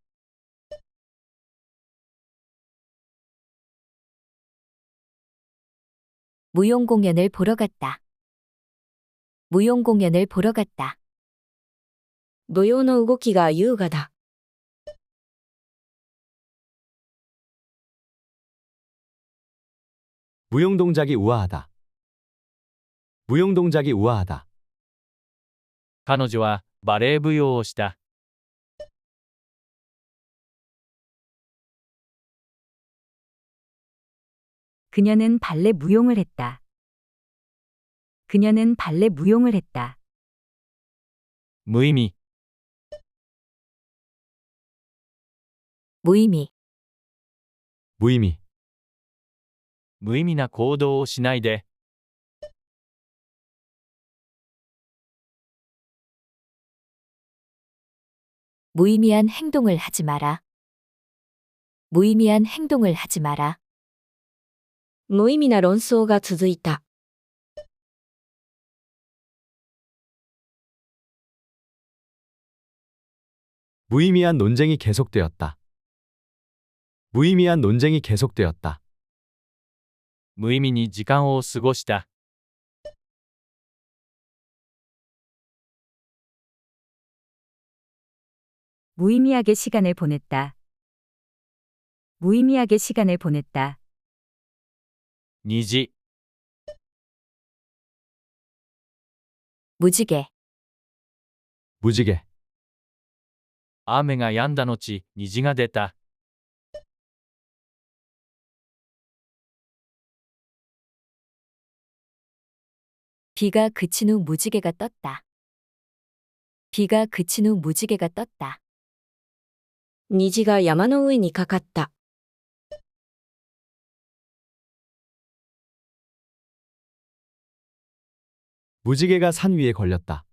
무용 공연을 보러 갔다. 무용 공연을 보러 갔다. 舞踊の動きが優雅だ。 무용 동작이 우아하다. 무용 동작이 우아하다. 彼女はバレエ舞踊をした。 그녀는 발레 무용을 했다. 그녀는 발레 무용을 했다. 無意味、 무의미, 무의미, 無意味な行動をしないで。 무의미한 행동을 하지 마라. 무의미한 행동을 하지 마라. 無意味な論争が続いた。 무의미한 논쟁이 계속되었다. 무의미한 논쟁이 계속되었다. 無意味に時間を過ごした。 무의미하게 시간을 보냈다. 무의미하게 시간을 보냈다. 虹、 무지개, 무지개, 雨が止んだ後、虹が出た。 비가 그친 후 무지개가 떴다. 비가 그친 후 무지개가 떴다. 虹が山の上にかかった。 무지개가 산 위에 걸렸다.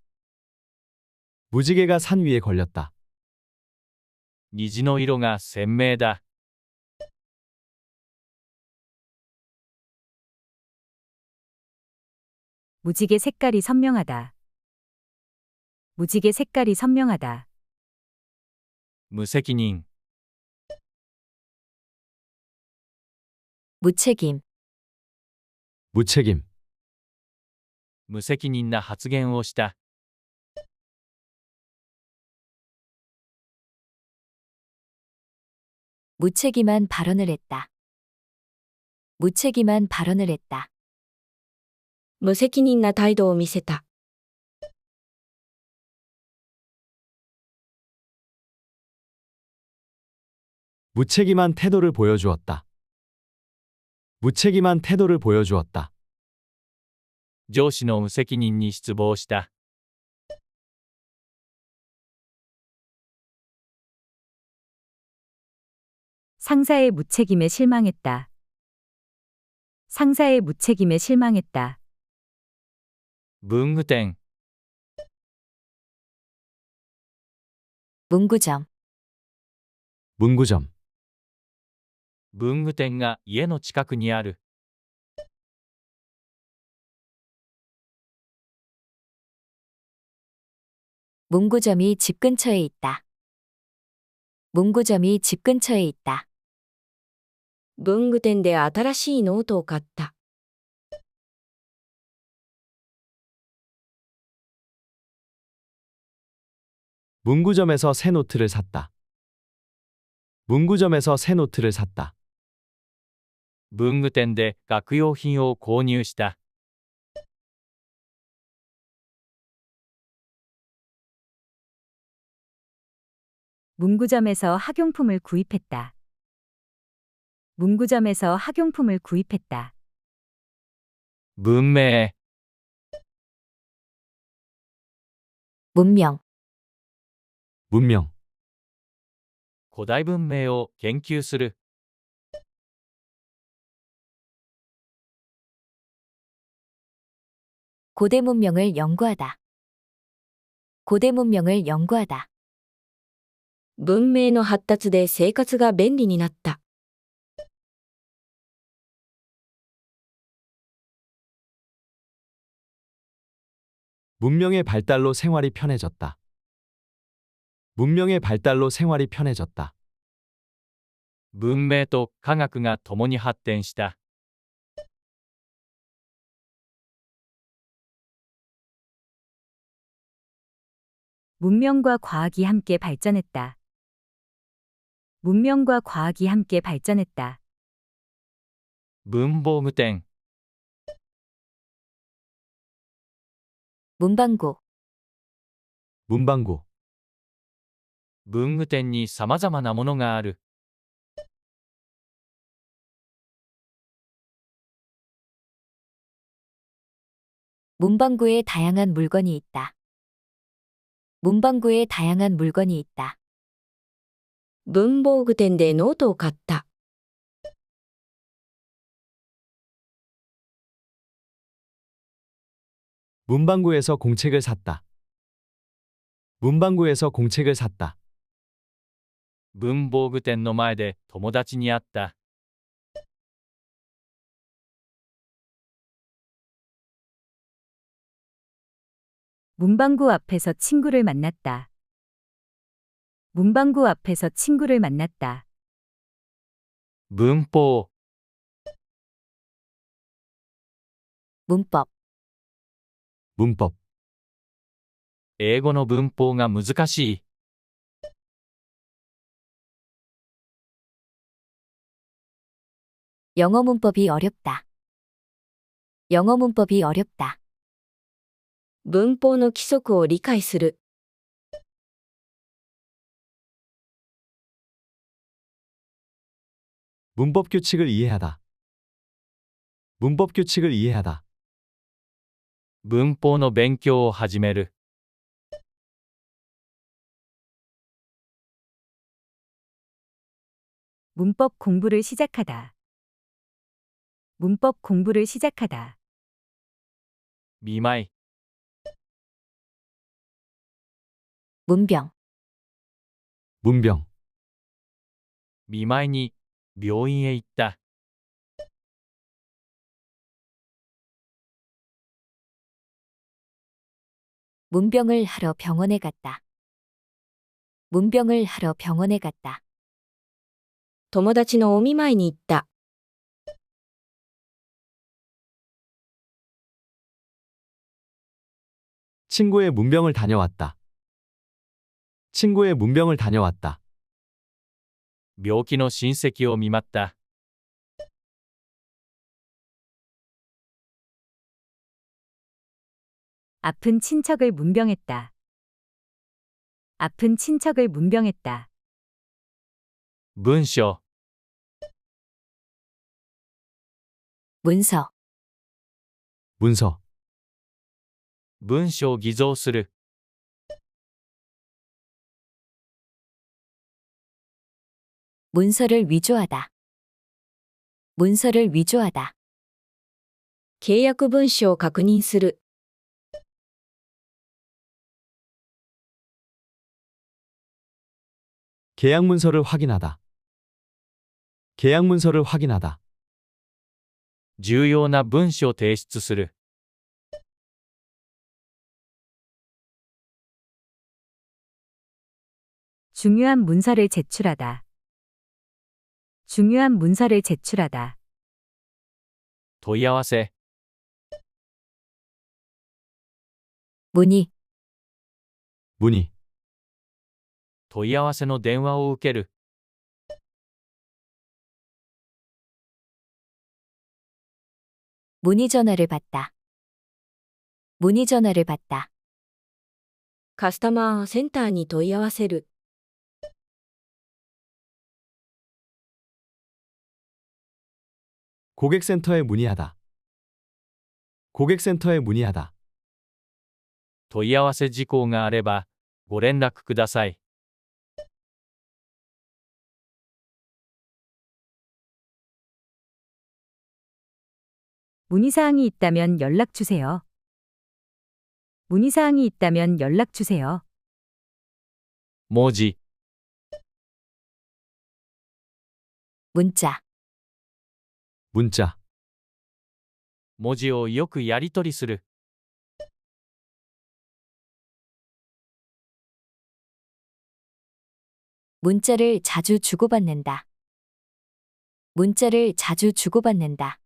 무지개가 산 위에 걸렸다. 虹の色が鮮明だ。 무지개 색깔이 선명하다. 무지개 색깔이 선명하다. 無責任、 무책임, 무책임, 無責任な発言をした。 무책임한 발언을 했다. 무책임한 발언을 했다. 無責任な態度を見せた。 무책임한 태도를 보여주었다. 무책임한 태도를 보여주었다. 上司の無責任に失望した。 상사의 무책임에 실망했다. 상사의 무책임에 실망했다. 文具店、 문구점, 문구점, 文具店が家の近くにある。 문구점이 집 근처에 있다. 문구점이 집 근처에 있다. 文具店で新しいノートを買った。 문구점에서 새 노트를 샀다. 문구점에서 새 노트를 샀다. 文具店で学用品を購入した。 문구점에서 학용품을 구입했다. 문구점에서 학용품을 구입했다. 文明、 문명, 문명, 古代文明を研究する。 고대 문명을 연구하다. 고대 문명을 연구하다. 文明の発達で生活が便利になった。 문명의 발달로 생활이 편해졌다. 문명의 발달로 생활이 편해졌다. 文明と科学が共に発展した。 문명과 과학이 함께 발전했다. 문명과 과학이 함께 발전했다. 文房具店、 문방구, 문방구, 文具店に様々なものがある。 문방구에 다양한 물건이 있다. 문방구에 다양한 물건이 있다. 文房具店でノートを買った。 문방구에서 공책을 샀다. 문방구에서 공책을 샀다. 文房具店の前で友達に会った。 문방구 앞에서 친구를 만났다. 문방구 앞에서 친구를 만났다. 文法、 문법, 문법, 英語の文法が難しい。 영어 문법이 어렵다. 영어 문법이 어렵다. 文法の規則を理解する。 문법 규칙을 이해하다. 문법 규칙을 이해하다. 文法の勉強を始める。 문법 공부를 시작하다. 문법 공부를 시작하다. 見舞い、 문병, 문병, 見舞いに病院へ行った。 문병을 하러 병원에 갔다. 문병을 하러 병원에 갔다. 友達のお見舞いに行った。 친구의 문병을 다녀왔다. 친구의 문병을 다녀왔다. 病気の親戚を見舞った。 아픈 친척을 문병했다. 아픈 친척을 문병했다. 文書、 문서, 문서, 文書を偽造する。 문서를 위조하다. 문서를 위조하다. 契約文書を確認する。 계약 문서를 확인하다. 계약 문서를 확인하다. 重要な文書を提出する。 중요한 문서를 제출하다. 중요한 문서를 제출하다. 問い合わせ、 문의, 문의, 問い合わせの電話を受ける。 문의 전화를 받다. 문의 전화를 받다. カスタマーセンターに問い合わせる。 고객센터에 문의하다. 고객센터에 문의하다. 問い合わせ事項があれば、ご連絡ください。 문의사항이 있다면 연락 주세요. 문의사항이 있다면 연락 주세요. 文字、 문자, 문자, 文字をよくやり取りする。 문자를 자주 주고받는다. 문자를 자주 주고받는다.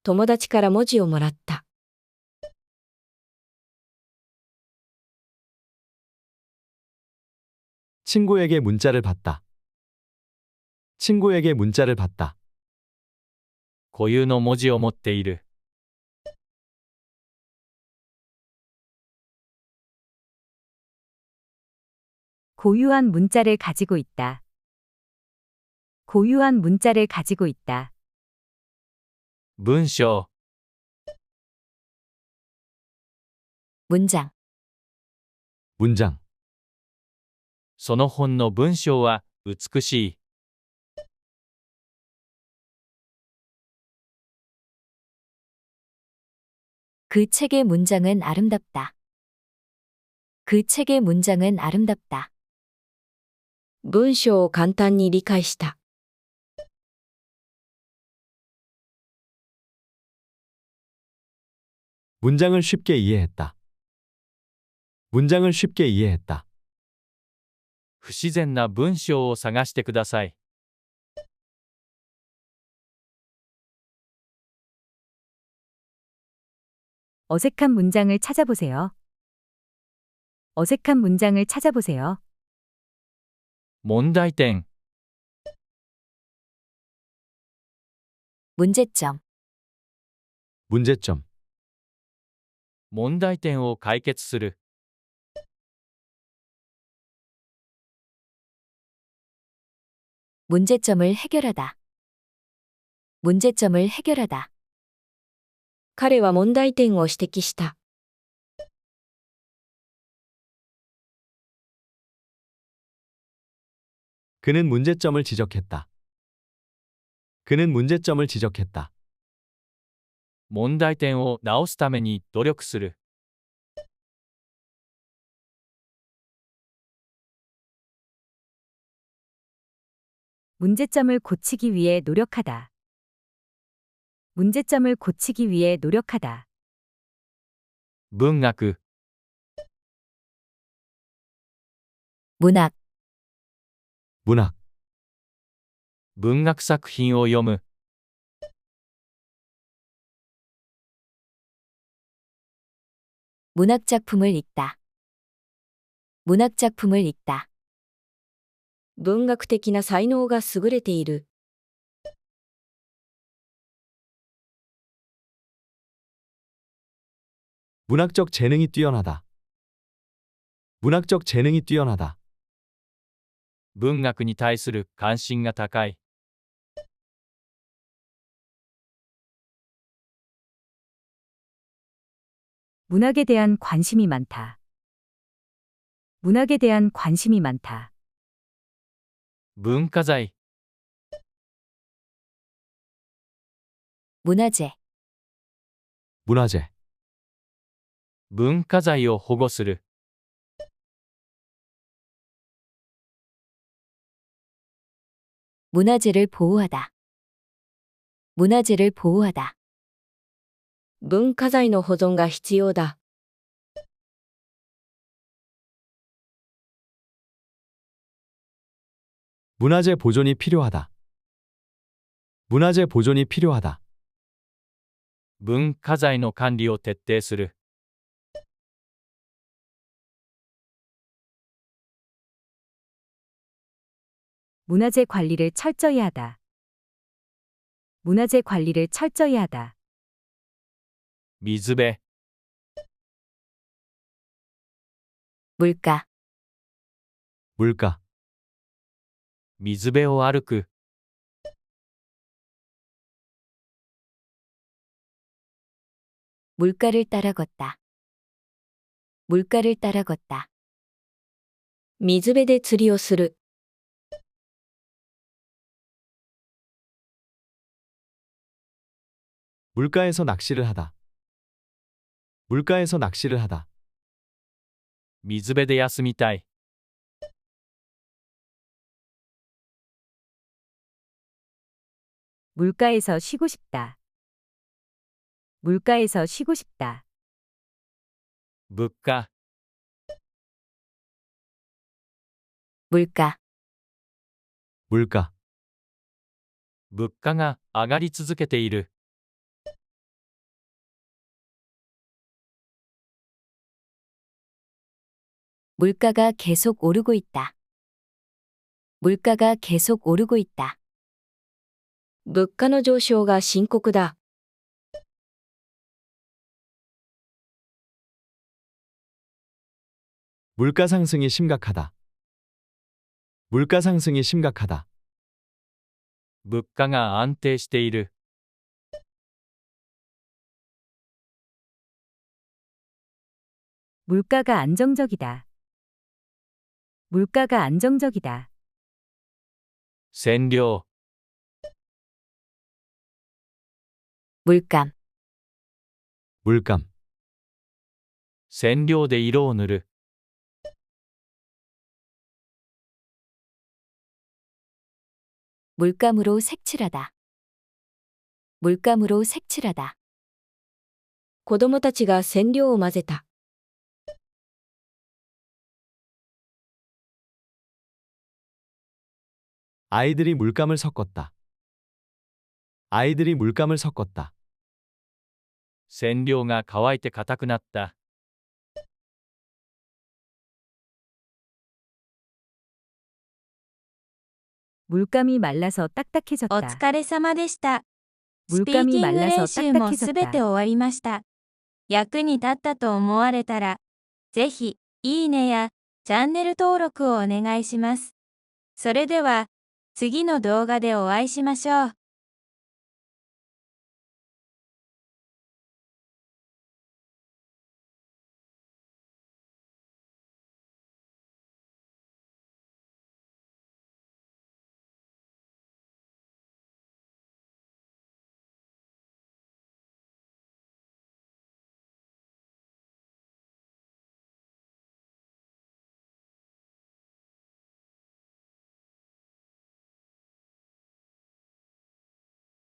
友達から文字をもらった。 친구에게 문자를 받다. 친구에게 문자를 받다. 固有の文字を持っている。 고유한 문자를 가지고 있다. 고유한 문자를 가지고 있다. 文章、 문장, 문장, その本の文章は美しい。 그 책의 문장은 아름답다. 그 책의 문장은 아름답다. 文章を簡単に理解した。 문장을 쉽게 이해했다. 문장을 쉽게 이해했다. 不自然な文章を探してください。 어색한 문장을 찾아보세요. 어색한 문장을 찾아보세요. 問題点、 문제점, 문제점, 問題点を解決する。 문제점을 해결하다. 문제점을 해결하다. 彼は問題点を指摘した。 그는 문제점을 지적했다. 그는 문제점을 지적했다. 問題点を直すために努力する。 문제점을 고치기 위해 노력하다. 문제점을 고치기 위해 노력하다. 文学、 문학, 문학, 文学作品を読む。 문학작품을 읽다. 문학작품을 읽다. 文学的な才能が優れている。 문학적 재능이 뛰어나다. 문학적 재능이 뛰어나다. 文学に対する関心が高い。 문학에 대한 관심이 많다. 문학에 대한 관심이 많다. 文化財、 문화재, 문화재, 文化財を保護する。 문화재를 보호하다. 문화재를 보호하다. 文化財の保存が必要だ。 문화재 보존이 필요하다. 문화재 보존이 필요하다. 文化財の管理を徹底する。 문화재 관리를 철저히 하다. 문화재 관리를 철저히 하다. 水辺、 물가, 물가, 水辺を歩く。 물가를 따라 걷다. 물가를 따라 걷다. 水辺で釣りをする。 물가에서 낚시를 하다. 물가에서 낚시를 하다. 水辺で休みたい。 물가에서 쉬고 싶다. 물가에서 쉬고 싶다. 物価、 물가, 물가, 物価が上がり続けている。 물가가 계속 오르고 있다. 물가가 계속 오르고 있다. 物価の上昇が深刻だ。 물가 상승이 심각하다. 물가 상승이 심각하다. 物価が安定している。 물가가 안정적이다. 물가가 안정적이다. 占領、 물감, 물감, 染料で色を塗る。 물감으로 색칠하다. 물감으로 색칠하다. 子供たちが染料を混ぜた。 아이들이 물감을 섞었다. 아이들이 물감을 섞었다. 染料が乾いて硬くなった。 물감이 말라서 딱딱해졌다. お疲れ様でした。スピー 물감이 キング 말라서 練習もすべ 딱딱해졌다. て終わりました。役に立ったと思われたら、ぜひ、いいねやチャンネル登録をお願いします。それでは、次の動画でお会いしましょう。